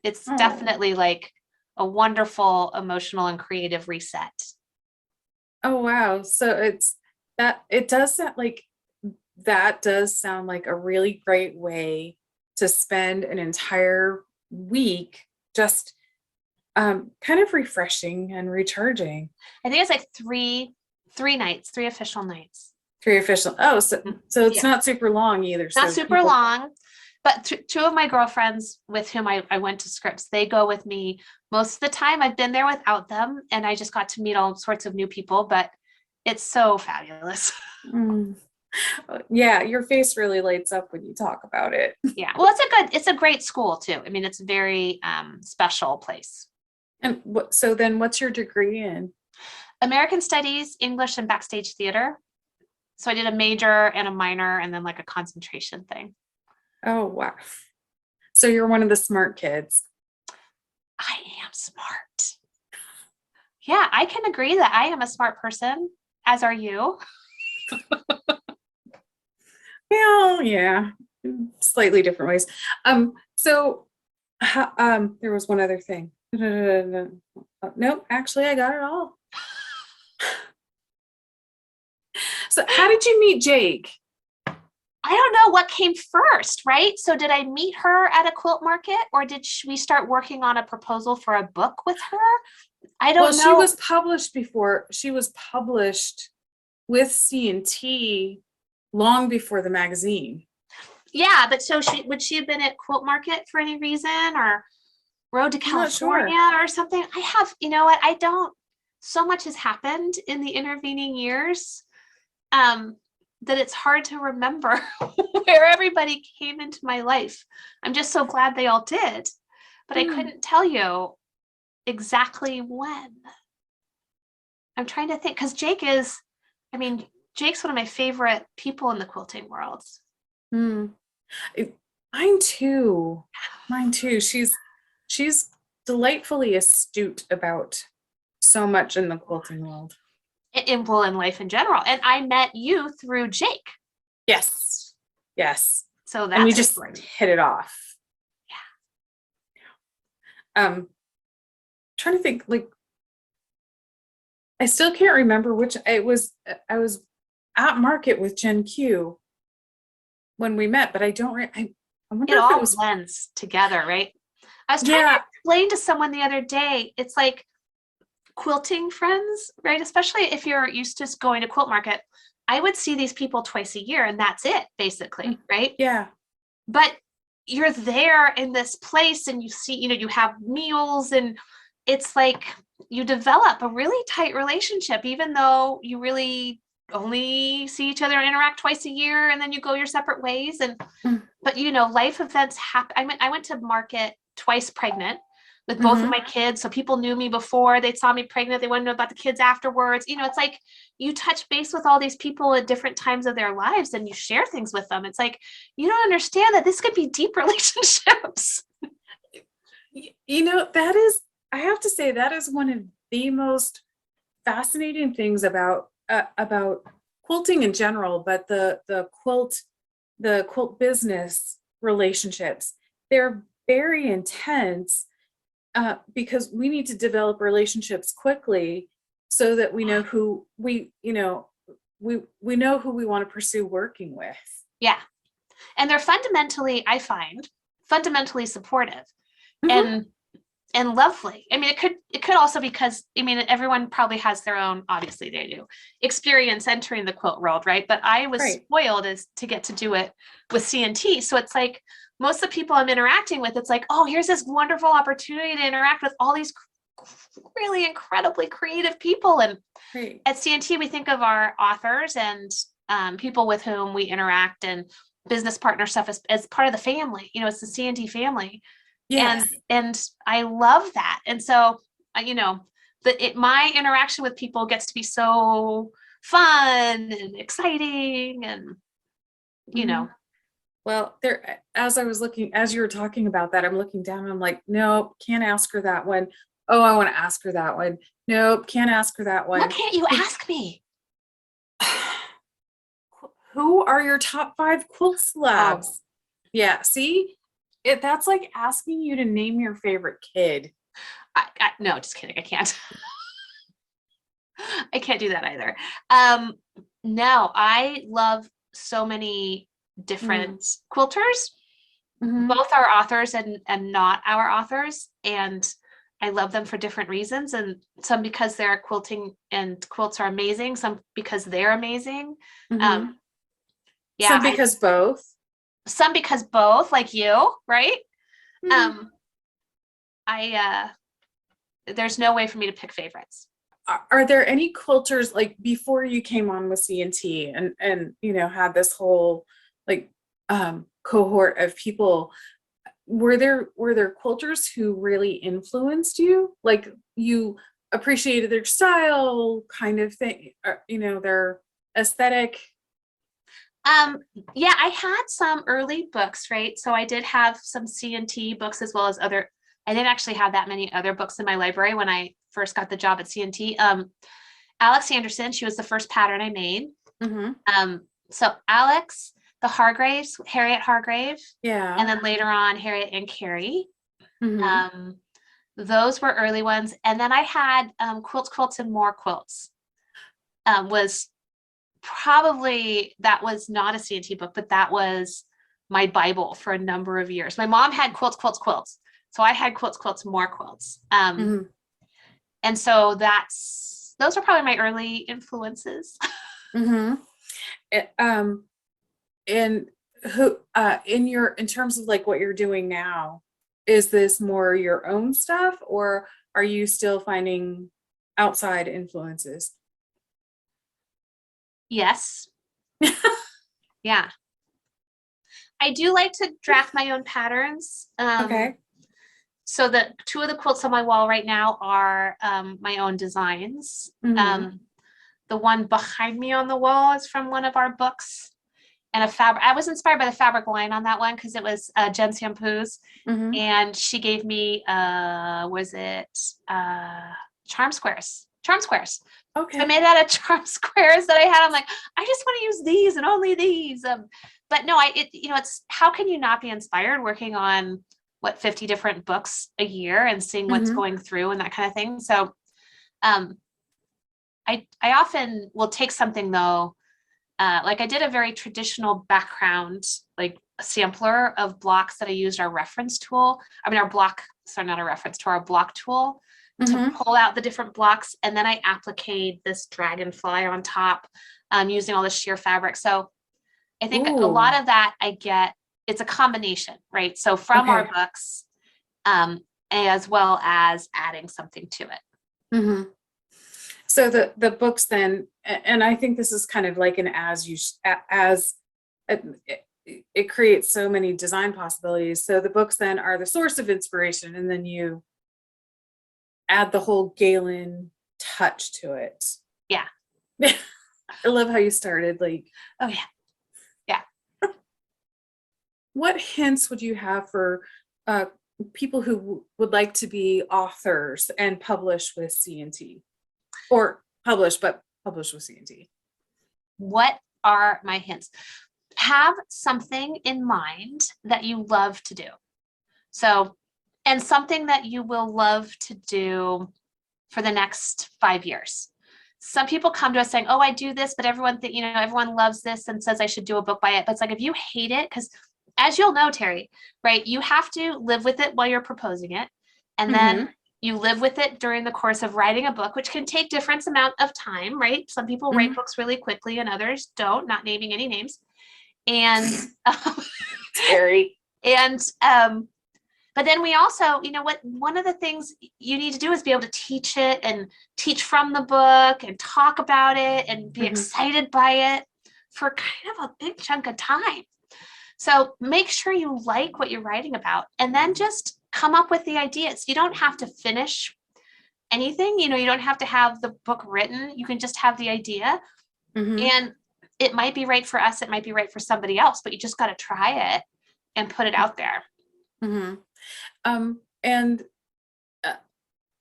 [SPEAKER 2] it's definitely like a wonderful emotional and creative reset.
[SPEAKER 1] Oh, wow. So it does sound like that does sound like a really great way to spend an entire week just kind of refreshing and recharging.
[SPEAKER 2] I think it's like three nights, 3 official nights.
[SPEAKER 1] 3 official. Oh, so it's not super long either.
[SPEAKER 2] Not super long, but 2 of my girlfriends with whom I went to Scripps, they go with me most of the time. I've been there without them, and I just got to meet all sorts of new people, but it's so fabulous.
[SPEAKER 1] Yeah, your face really lights up when you talk about it.
[SPEAKER 2] Yeah, well, it's a great school too. I mean, it's a very special place.
[SPEAKER 1] And so then what's your degree in?
[SPEAKER 2] American Studies, English, and Backstage Theater. So I did a major and a minor and then like a concentration thing.
[SPEAKER 1] Oh, wow. So you're one of the smart kids.
[SPEAKER 2] I am smart. Yeah, I can agree that I am a smart person, as are you.
[SPEAKER 1] Well, yeah, slightly different ways. So there was one other thing. Nope, actually I got it all. So how did you meet Jake?
[SPEAKER 2] I don't know what came first, right? So did I meet her at a quilt market, or did we start working on a proposal for a book with her? I don't know.
[SPEAKER 1] She was published before. She was published with C&T long before the magazine.
[SPEAKER 2] Yeah, but so would she have been at Quilt Market for any reason, or Road to California or something? I have, you know what? I don't. So much has happened in the intervening years that it's hard to remember where everybody came into my life. I'm just so glad they all did, but I couldn't tell you exactly when. I'm trying to think, because Jake's one of my favorite people in the quilting world.
[SPEAKER 1] Mine too. She's delightfully astute about so much in the quilting world.
[SPEAKER 2] In life in general. And I met you through Jake.
[SPEAKER 1] Yes.
[SPEAKER 2] So that's,
[SPEAKER 1] and we just hit it off.
[SPEAKER 2] Yeah.
[SPEAKER 1] Trying to think, like, I still can't remember which it was. I was at market with Jen Q when we met, but I don't. I wonder if it was
[SPEAKER 2] blends together, right? I was trying to explain to someone the other day. It's like quilting friends, right? Especially if you're used to going to quilt market. I would see these people twice a year, and that's it, basically, right?
[SPEAKER 1] Yeah.
[SPEAKER 2] But you're there in this place, and you see, you have meals, and it's like you develop a really tight relationship, even though you really only see each other and interact twice a year, and then you go your separate ways. And but life events happen. I went to market twice pregnant with both of my kids, so people knew me before they saw me pregnant. They want to know about the kids afterwards. It's like you touch base with all these people at different times of their lives, and you share things with them. It's like you don't understand that this could be deep relationships.
[SPEAKER 1] That is, I have to say, that is one of the most fascinating things about quilting in general, but the quilt business relationships, they're very intense because we need to develop relationships quickly so that we know who we we know who we want to pursue working with.
[SPEAKER 2] Yeah. And they're fundamentally, I find, fundamentally supportive
[SPEAKER 1] Mhm.
[SPEAKER 2] and lovely. I mean, it could also because, I mean, everyone probably has their own, obviously they do, experience entering the quilt world, right? But I was
[SPEAKER 1] Right.
[SPEAKER 2] spoiled as to get to do it with C&T. So it's like most of the people I'm interacting with, it's like, oh, here's this wonderful opportunity to interact with all these really incredibly creative people. And
[SPEAKER 1] Right.
[SPEAKER 2] at C&T, we think of our authors and people with whom we interact and business partner stuff as part of the family. You know, it's the C&T family,
[SPEAKER 1] Yes.
[SPEAKER 2] and I love that. And so, you know, my interaction with people gets to be so fun and exciting, and you know.
[SPEAKER 1] Mhm. Well, there, as I was looking, as you were talking about that, I'm looking down and I'm like, nope, can't ask her that one. Oh, I want to ask her that one. Nope, can't ask her that
[SPEAKER 2] What
[SPEAKER 1] one.
[SPEAKER 2] can't you ask me?
[SPEAKER 1] Who are your top 5 quilt
[SPEAKER 2] Oh,
[SPEAKER 1] slabs? Yeah, see? That's like asking you to name your favorite kid.
[SPEAKER 2] no, just kidding. I can't. I can't do that either. No, I love so many
[SPEAKER 1] Mm.
[SPEAKER 2] different quilters,
[SPEAKER 1] Mhm.
[SPEAKER 2] both our authors and not our authors. And I love them for different reasons. And some because their quilting and quilts are amazing, some because they're amazing. Um,
[SPEAKER 1] Mhm.
[SPEAKER 2] yeah,
[SPEAKER 1] Some because both.
[SPEAKER 2] some because both, like you, right?
[SPEAKER 1] Mhm.
[SPEAKER 2] Um, there's no way for me to pick favorites.
[SPEAKER 1] Are there any quilters like before you came on with C&T and you know had this whole like cohort of people, were there quilters who really influenced you, like you appreciated their style kind of thing, or, you know, their aesthetic?
[SPEAKER 2] Um, yeah, I had some early books, right? So I did have some C&T books as well as other, I didn't actually have that many other books in my library when I first got the job at C&T. Alex Anderson, she was the first pattern I made.
[SPEAKER 1] Mm-hmm.
[SPEAKER 2] So Alex, the Hargraves, Harriet Hargrave, and
[SPEAKER 1] Yeah.
[SPEAKER 2] then later on Harriet and Carrie.
[SPEAKER 1] Mm-hmm.
[SPEAKER 2] Um, those were early ones. And then I had Quilts, and More Quilts was probably, that was not a C&T book, but that was my Bible for a number of years. My mom had Quilts. So I had Quilts, More Quilts.
[SPEAKER 1] Mm-hmm.
[SPEAKER 2] And so those are probably my early influences.
[SPEAKER 1] Mm-hmm. And who in terms of like what you're doing now, is this more your own stuff or are you still finding outside influences?
[SPEAKER 2] Yes. Yeah. I do like to draft my own patterns.
[SPEAKER 1] Okay.
[SPEAKER 2] So the two of the quilts on my wall right now are my own designs.
[SPEAKER 1] Mm-hmm.
[SPEAKER 2] The one behind me on the wall is from one of our books, and a fabric. I was inspired by the fabric line on that one because it was Jen Sampoos,
[SPEAKER 1] Mm-hmm.
[SPEAKER 2] and she gave me was it charm squares? Charm squares. So I
[SPEAKER 1] Okay.
[SPEAKER 2] made out of charm squares that I had. I'm like, I just want to use these and only these. But no, it's how can you not be inspired working on what 50 different books a year and seeing what's
[SPEAKER 1] Mm-hmm.
[SPEAKER 2] going through and that kind of thing. So um, I often will take something though, like I did a very traditional background, like a sampler of blocks that I used our reference tool. I mean, our block, sorry, not a reference to our block tool to
[SPEAKER 1] Mm-hmm.
[SPEAKER 2] pull out the different blocks. And then I appliqued this dragonfly on top using all the sheer fabric. So I think a lot
[SPEAKER 1] Ooh.
[SPEAKER 2] of that I get, it's a combination, right? So from our
[SPEAKER 1] Okay.
[SPEAKER 2] books, as well as adding something to it.
[SPEAKER 1] Mm-hmm. So the books then, and I think this is kind of like an as you as it creates so many design possibilities. So the books then are the source of inspiration, and then you add the whole Gailen touch to it.
[SPEAKER 2] Yeah.
[SPEAKER 1] I love how you started. Like,
[SPEAKER 2] Oh yeah. Yeah.
[SPEAKER 1] what hints would you have for uh, people who would like to be authors and publish with C&T, or publish with C&T?
[SPEAKER 2] What are my hints? Have something in mind that you love to do. So, and something that you will love to do for the next 5 years. some people come to us saying, oh, I do this, but everyone loves this and says I should do a book by it. But it's like, if you hate it, because as you'll know, Terry, right, you have to live with it while you're proposing it. And then you live with it during the course of writing a book, which can take different amount of time, right? Some people write books really quickly and others don't, not naming any names. And
[SPEAKER 1] Scary.
[SPEAKER 2] But then we also, one of the things you need to do is be able to teach it and teach from the book and talk about it and be excited by it for kind of a big chunk of time. So make sure you like what you're writing about, and then just come up with the ideas. You don't have to finish anything, you don't have to have the book written. You can just have the idea, and it might be right for us. It might be right for somebody else, but you just got to try it and put it out there.
[SPEAKER 1] And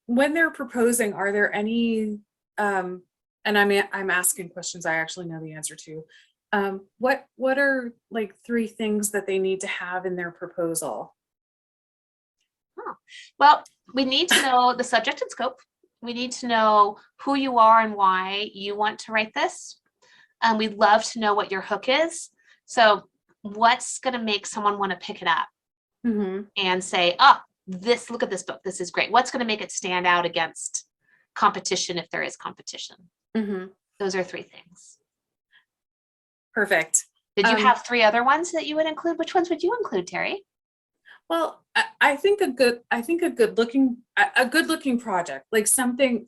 [SPEAKER 1] when they're proposing, are there any, and I'm asking questions I actually know the answer to. What are like 3 things that they need to have in their proposal?
[SPEAKER 2] Well, we need to know the subject and scope. We need to know who you are and why you want to write this. We'd love to know what your hook is. So what's going to make someone want to pick it up and say, oh, look at this book. This is great. What's going to make it stand out against competition if there is competition? Those are 3 things.
[SPEAKER 1] Perfect.
[SPEAKER 2] Did you have 3 other ones that you would include? Which ones would you include, Terry?
[SPEAKER 1] Well, I think a good looking project, like something,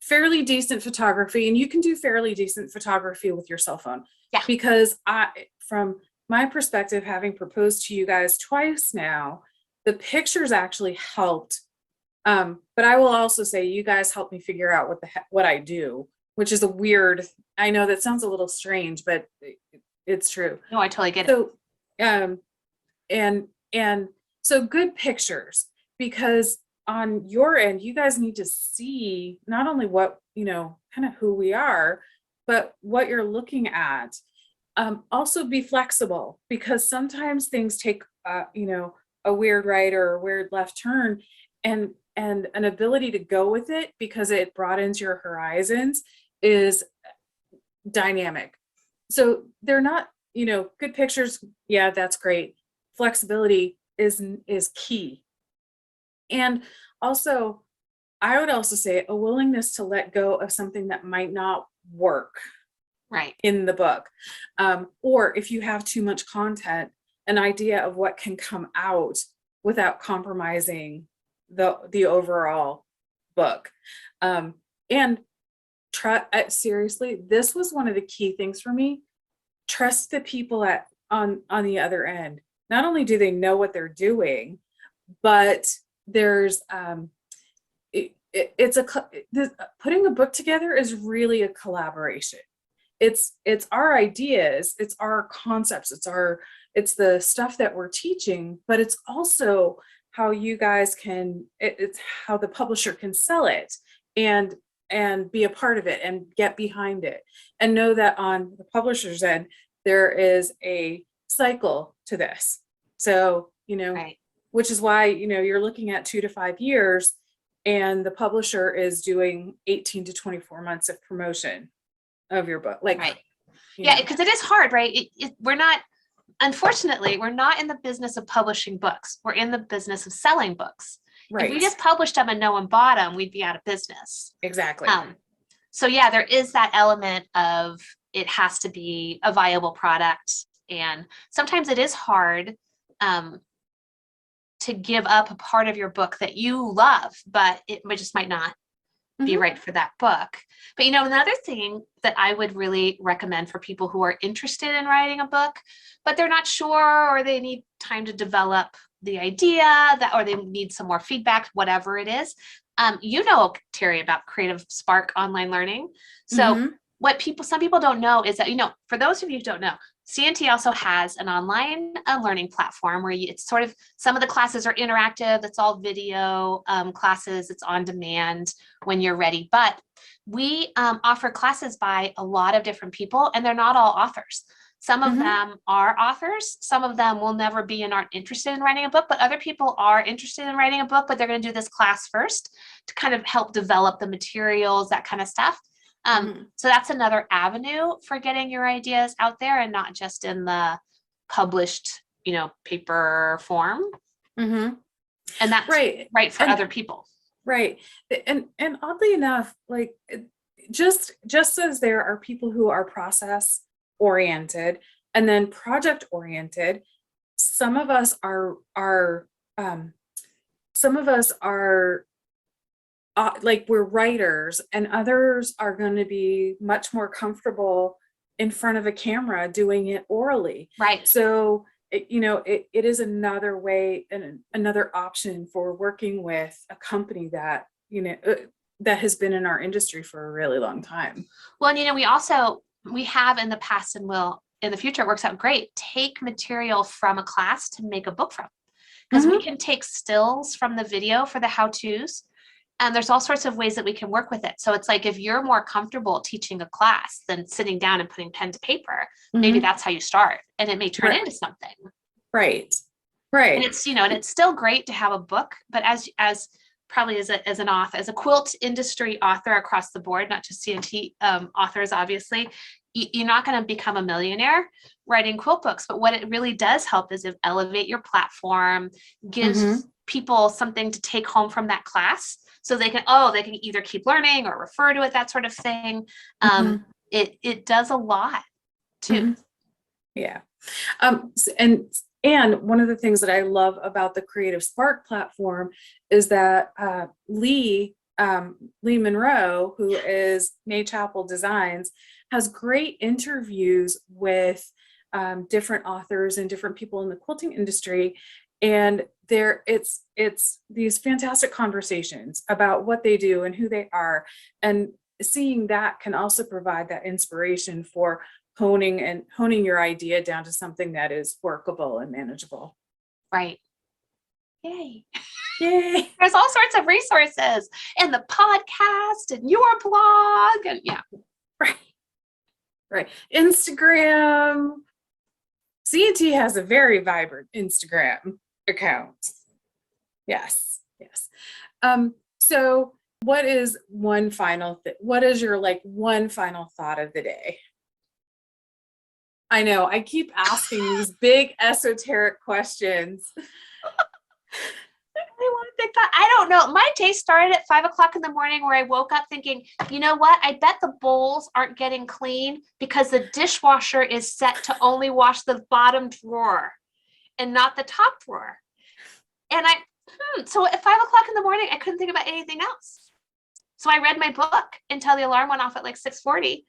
[SPEAKER 1] fairly decent photography, and you can do fairly decent photography with your cell phone.
[SPEAKER 2] Yeah.
[SPEAKER 1] Because from my perspective, having proposed to you guys twice now, the pictures actually helped. But I will also say you guys helped me figure out what I do, which is I know that sounds a little strange, but it's true.
[SPEAKER 2] No, I totally get it.
[SPEAKER 1] So, and so good pictures, because on your end, you guys need to see not only what, kind of who we are, but what you're looking at. Also be flexible, because sometimes things take, a weird right or a weird left turn, and an ability to go with it because it broadens your horizons is dynamic. So they're not, good pictures. Yeah, that's great. Flexibility is key. And also, I would also say a willingness to let go of something that might not work in the book. Or if you have too much content, an idea of what can come out without compromising the overall book. And seriously, this was one of the key things for me. Trust the people on the other end. Not only do they know what they're doing, but there's putting a book together is really a collaboration. It's our ideas, it's our concepts, it's the stuff that we're teaching, but it's also how you guys it's how the publisher can sell it and be a part of it and get behind it, and know that on the publisher's end there is a cycle to this. So, which is why, you're looking at 2 to 5 years, and the publisher is doing 18 to 24 months of promotion of your book.
[SPEAKER 2] Yeah, because it is hard, right? Unfortunately, we're not in the business of publishing books. We're in the business of selling books. Right. If we just published them and no one bought them, we'd be out of business.
[SPEAKER 1] Exactly.
[SPEAKER 2] So yeah, there is that element of it has to be a viable product. And sometimes it is hard to give up a part of your book that you love, but it just might not be right for that book. But another thing that I would really recommend for people who are interested in writing a book, but they're not sure, or they need time to develop the idea, or they need some more feedback, whatever it is. Terry, about Creative Spark online learning. So some people don't know is that, for those of you who don't know, C&T also has an online learning platform where it's sort of, some of the classes are interactive. It's all video classes. It's on demand when you're ready. But we offer classes by a lot of different people, and they're not all authors. Some of them are authors. Some of them will never be and aren't interested in writing a book, but other people are interested in writing a book, but they're going to do this class first to kind of help develop the materials, that kind of stuff. So that's another avenue for getting your ideas out there and not just in the published, paper form. And that's right for other people.
[SPEAKER 1] Right. And oddly enough, like just as there are people who are process oriented and then project oriented, some of us are like we're writers, and others are going to be much more comfortable in front of a camera doing it orally.
[SPEAKER 2] Right.
[SPEAKER 1] So it is another way and another option for working with a company that that has been in our industry for a really long time.
[SPEAKER 2] Well, and we have in the past and will in the future, it works out great, take material from a class to make a book from, because we can take stills from the video for the how-tos, and there's all sorts of ways that we can work with it. So it's like, if you're more comfortable teaching a class than sitting down and putting pen to paper, maybe that's how you start, and it may turn into something.
[SPEAKER 1] Right.
[SPEAKER 2] And it's, and it's still great to have a book, but as probably as an author, as a quilt industry author across the board, not just C&T authors, obviously, you're not going to become a millionaire writing quilt books. But what it really does help is elevate your platform, gives people something to take home from that class, so they can either keep learning or refer to it, that sort of thing. It does a lot too.
[SPEAKER 1] Yeah. And one of the things that I love about the Creative Spark platform is that Lee Monroe, who is May Chapel Designs, has great interviews with different authors and different people in the quilting industry. And it's these fantastic conversations about what they do and who they are. And seeing that can also provide that inspiration for honing your idea down to something that is workable and manageable.
[SPEAKER 2] Right. Yay.
[SPEAKER 1] There's
[SPEAKER 2] all sorts of resources, and the podcast and your blog, and
[SPEAKER 1] right. Instagram. C&T has a very vibrant Instagram account. Yes. So what is one final what is your one final thought of the day? I know I keep asking these big esoteric questions.
[SPEAKER 2] I want to think that. I don't know. My day started at 5 o'clock in the morning, where I woke up thinking, you know what? I bet the bowls aren't getting clean because the dishwasher is set to only wash the bottom drawer and not the top drawer. And so at 5 o'clock in the morning, I couldn't think about anything else. So I read my book until the alarm went off at 6:40.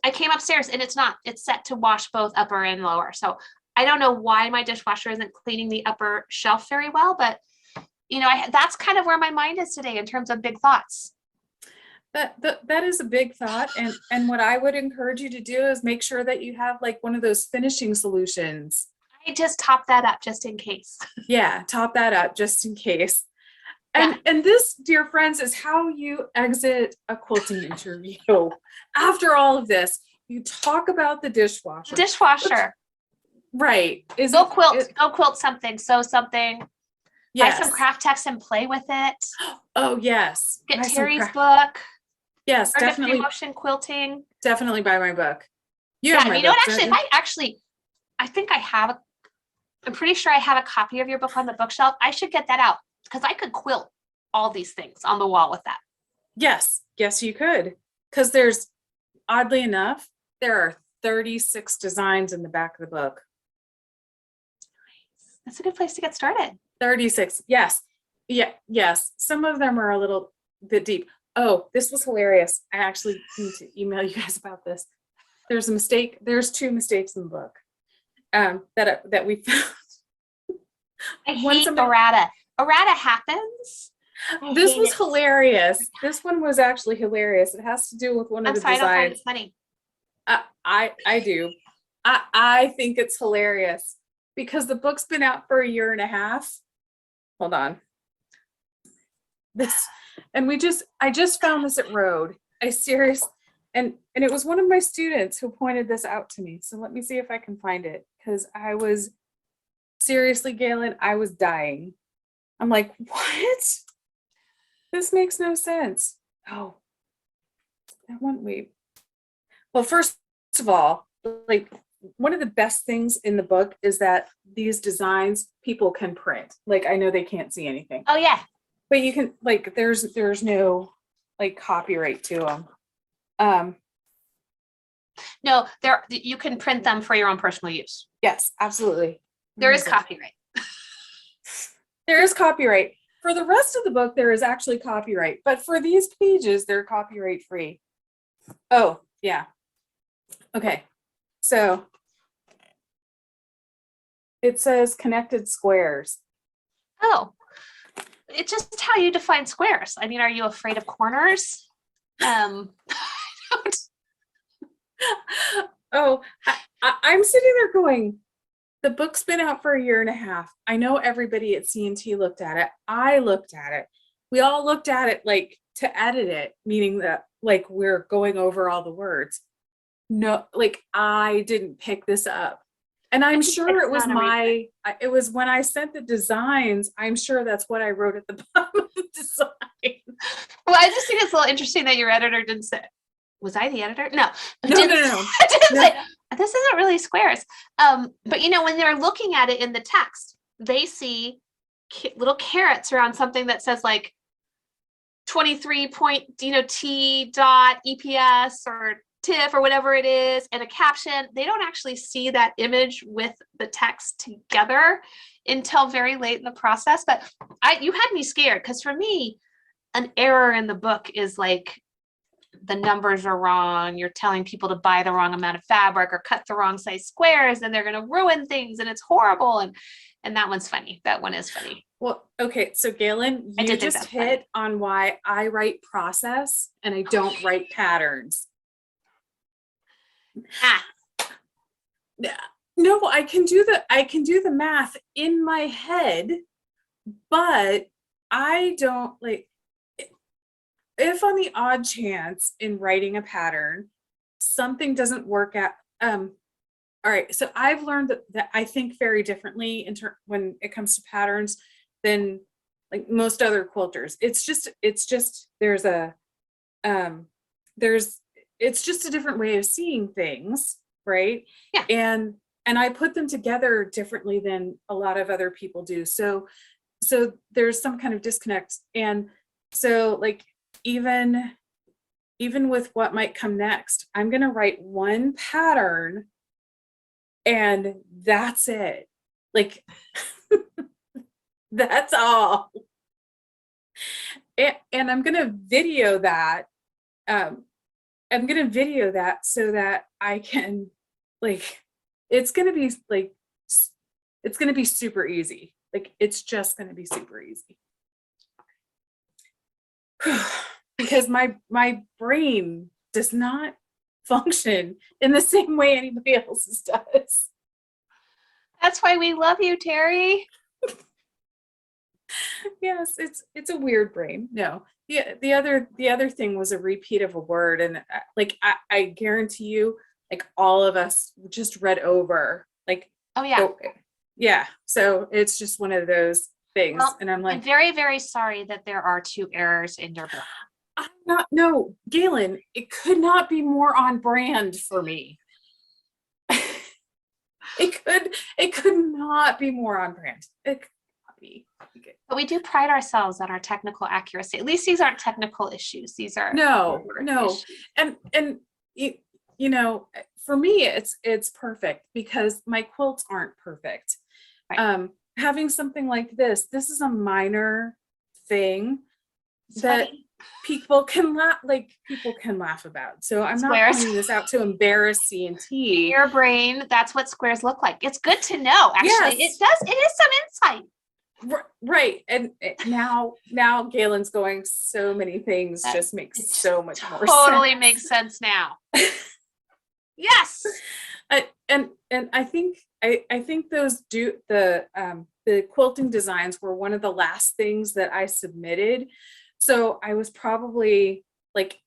[SPEAKER 2] I came upstairs, and it's set to wash both upper and lower. So I don't know why my dishwasher isn't cleaning the upper shelf very well, but that's kind of where my mind is today in terms of big thoughts.
[SPEAKER 1] That is a big thought. And what I would encourage you to do is make sure that you have one of those finishing solutions.
[SPEAKER 2] I just top that up just in case.
[SPEAKER 1] Yeah, top that up just in case. And this, dear friends, is how you exit a quilting interview. After all of this, you talk about the dishwasher. Right.
[SPEAKER 2] Go quilt something, sew something. Yes. Buy some Kraft-tex and play with it.
[SPEAKER 1] Oh, yes.
[SPEAKER 2] Get Terry's book.
[SPEAKER 1] Yes,
[SPEAKER 2] or
[SPEAKER 1] definitely.
[SPEAKER 2] Motion quilting.
[SPEAKER 1] Definitely buy my book.
[SPEAKER 2] I'm pretty sure I have a copy of your book on the bookshelf. I should get that out, because I could quilt all these things on the wall with that.
[SPEAKER 1] Yes, you could. Because oddly enough, there are 36 designs in the back of the book.
[SPEAKER 2] Nice. That's a good place to get started.
[SPEAKER 1] 36. Yes. Yeah. Yes. Some of them are a little bit deep. Oh, this was hilarious. I actually need to email you guys about this. There's a mistake. There's 2 mistakes in the book that we found.
[SPEAKER 2] I hate errata. Errata happens.
[SPEAKER 1] This was hilarious. This one was actually hilarious. It has to do with one of the designs.
[SPEAKER 2] I don't find it funny.
[SPEAKER 1] I do. I think it's hilarious because the book's been out for 1.5 years. Hold on. I just found this at Road. and it was one of my students who pointed this out to me. So let me see if I can find it, because I was seriously, Galen, I was dying. I'm like, what? This makes no sense. Oh, that one, wait. Well, first of all, like, one of the best things in the book is that these designs people can print. Like, I know they can't see anything.
[SPEAKER 2] Oh yeah.
[SPEAKER 1] But you can, like, there's no like copyright to them.
[SPEAKER 2] No, you can print them for your own personal use.
[SPEAKER 1] Yes, absolutely.
[SPEAKER 2] There is copyright.
[SPEAKER 1] There is copyright. For the rest of the book, there is actually copyright, but for these pages, they're copyright free. Oh, yeah. Okay. So it says connected squares.
[SPEAKER 2] Oh, it's just how you define squares. I mean, are you afraid of corners?
[SPEAKER 1] Oh, I'm sitting there going, the book's been out for 1.5 years. I know everybody at C&T looked at it. I looked at it. We all looked at it, like, to edit it, meaning that, like, we're going over all the words. No, like, I didn't pick this up. And I'm sure it was it was when I sent the designs, I'm sure that's what I wrote at the bottom of the design.
[SPEAKER 2] Well, I just think it's a little interesting that your editor didn't say, was I the editor? No.
[SPEAKER 1] No.
[SPEAKER 2] Didn't say, this isn't really squares. But you know, when they're looking at it in the text, they see little carrots around something that says like 23 point, T dot EPS or TIFF or whatever it is, and a caption. They don't actually see that image with the text together until very late in the process. But you had me scared, because for me, an error in the book is like the numbers are wrong, you're telling people to buy the wrong amount of fabric or cut the wrong size squares, and they're going to ruin things, and it's horrible. And that one's funny. That one is funny.
[SPEAKER 1] Well, okay, so Galen, you just hit on why I write process and I don't write patterns. No, I can do the math in my head, but I don't, like, if on the odd chance in writing a pattern something doesn't work out. All right, so I've learned that I think very differently when it comes to patterns than, like, most other quilters. It's just it's just a different way of seeing things, right?
[SPEAKER 2] Yeah.
[SPEAKER 1] And I put them together differently than a lot of other people do. So there's some kind of disconnect. And so, like, even with what might come next, I'm going to write one pattern and that's it. Like, that's all. And I'm going to video that. I'm going to video that so that I can, like, it's going to be super easy. Like, it's just going to be super easy. Because my brain does not function in the same way anybody else's does.
[SPEAKER 2] That's why we love you, Terry.
[SPEAKER 1] Yes, it's a weird brain. No, the other thing was a repeat of a word, and like, I guarantee you, like, all of us just read over, like,
[SPEAKER 2] oh yeah,
[SPEAKER 1] yeah. So it's just one of those things. Well, and I'm like,
[SPEAKER 2] I'm very, very sorry that there are 2 errors in your book.
[SPEAKER 1] No, Galen, it could not be more on brand for me. It could not be more on brand. It could not be.
[SPEAKER 2] But we do pride ourselves on our technical accuracy. At least these aren't technical issues. These are
[SPEAKER 1] no. Issues. And you know, for me, it's perfect because my quilts aren't perfect. Right. Having something like this is a minor thing that people can laugh about. So I'm not pointing this out to embarrass C&T.
[SPEAKER 2] In your brain, that's what squares look like. It's good to know. Actually, yes. It is some insight.
[SPEAKER 1] Right. And now Galen's going, so many things just makes so much more sense.
[SPEAKER 2] Totally makes sense now. Yes.
[SPEAKER 1] And I think those the quilting designs were one of the last things that I submitted. So I was probably, like,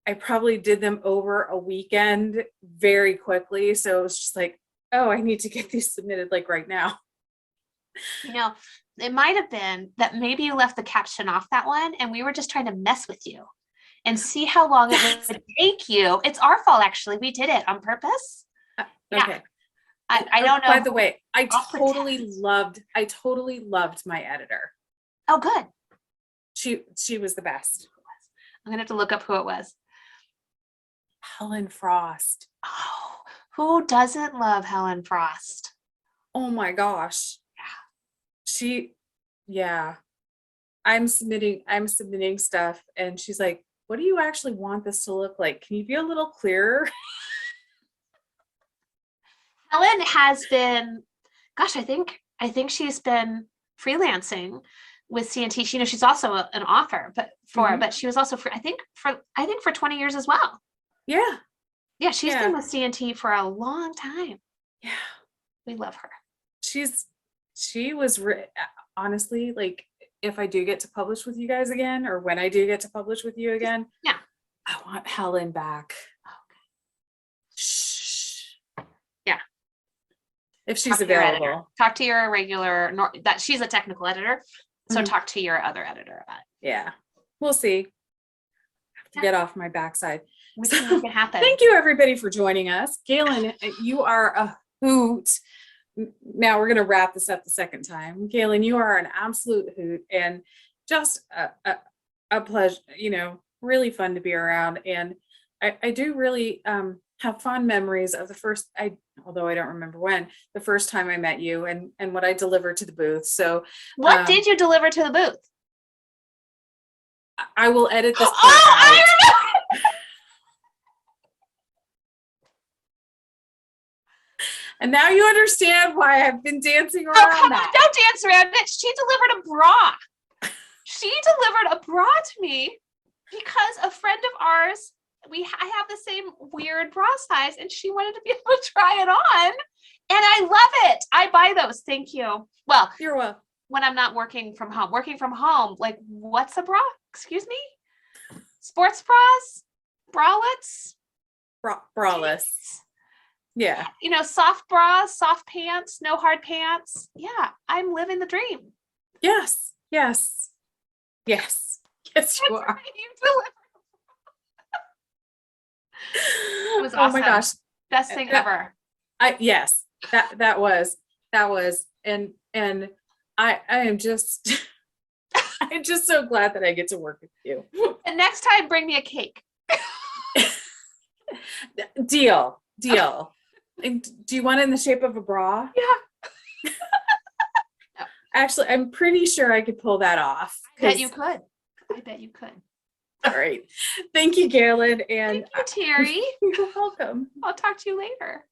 [SPEAKER 1] I probably did them over a weekend very quickly. So it was just like, oh, I need to get these submitted like right now.
[SPEAKER 2] You know, it might have been that maybe you left the caption off that one and we were just trying to mess with you and see how long it would take you. It's our fault, actually. We did it on purpose. Yeah.
[SPEAKER 1] Okay.
[SPEAKER 2] I don't know.
[SPEAKER 1] By the way, I
[SPEAKER 2] I'll
[SPEAKER 1] totally loved my editor.
[SPEAKER 2] Oh, good.
[SPEAKER 1] She was the best.
[SPEAKER 2] I'm gonna have to look up who it was.
[SPEAKER 1] Helen Frost.
[SPEAKER 2] Oh, who doesn't love Helen Frost?
[SPEAKER 1] Oh my gosh. Yeah. I'm submitting stuff and she's like, what do you actually want this to look like? Can you be a little clearer?
[SPEAKER 2] Helen has been, gosh, I think she's been freelancing with C&T. You know, she's also an author, but she was also I think for 20 years as well.
[SPEAKER 1] Yeah.
[SPEAKER 2] Yeah, she's been with C&T for a long time.
[SPEAKER 1] Yeah.
[SPEAKER 2] We love her.
[SPEAKER 1] She was honestly, like, if I do get to publish with you guys again, or when I do get to publish with you again,
[SPEAKER 2] yeah,
[SPEAKER 1] I want Helen back.
[SPEAKER 2] Okay.
[SPEAKER 1] Shh.
[SPEAKER 2] Yeah.
[SPEAKER 1] If she's available.
[SPEAKER 2] Talk to your regular, that she's a technical editor. So talk to your other editor about it.
[SPEAKER 1] Yeah. We'll see. I have to get off my backside.
[SPEAKER 2] We can make it happen.
[SPEAKER 1] Thank you everybody for joining us. Gailen, you are a hoot. Now we're going to wrap this up the second time. Gailen, you are an absolute hoot and just a pleasure, you know, really fun to be around. And I do really have fond memories of the first, although I don't remember when, the first time I met you and what I delivered to the booth. So
[SPEAKER 2] what did you deliver to the booth?
[SPEAKER 1] I will edit this part out. And now you understand why I've been dancing around.
[SPEAKER 2] Oh, come on, don't dance around it. She delivered a bra. She delivered a bra to me because a friend of ours, I have the same weird bra size, and she wanted to be able to try it on. And I love it. I buy those. Thank you. Well,
[SPEAKER 1] you're welcome.
[SPEAKER 2] When I'm not working from home, like, what's a bra? Excuse me? Sports bras? Bralettes?
[SPEAKER 1] Braless. Yeah.
[SPEAKER 2] You know, soft bras, soft pants, no hard pants. Yeah, I'm living the dream.
[SPEAKER 1] Yes. Yes. Yes. Yes, you are.
[SPEAKER 2] It was awesome.
[SPEAKER 1] Oh my gosh.
[SPEAKER 2] Best thing ever.
[SPEAKER 1] Yes, that was, and I am just, I'm just so glad that I get to work with you.
[SPEAKER 2] And next time, bring me a cake.
[SPEAKER 1] Deal. And do you want it in the shape of a bra?
[SPEAKER 2] Yeah.
[SPEAKER 1] Actually, I'm pretty sure I could pull that off.
[SPEAKER 2] I bet you could.
[SPEAKER 1] All right. Thank you, Gailen. And
[SPEAKER 2] thank you, Terry.
[SPEAKER 1] You're welcome.
[SPEAKER 2] I'll talk to you later.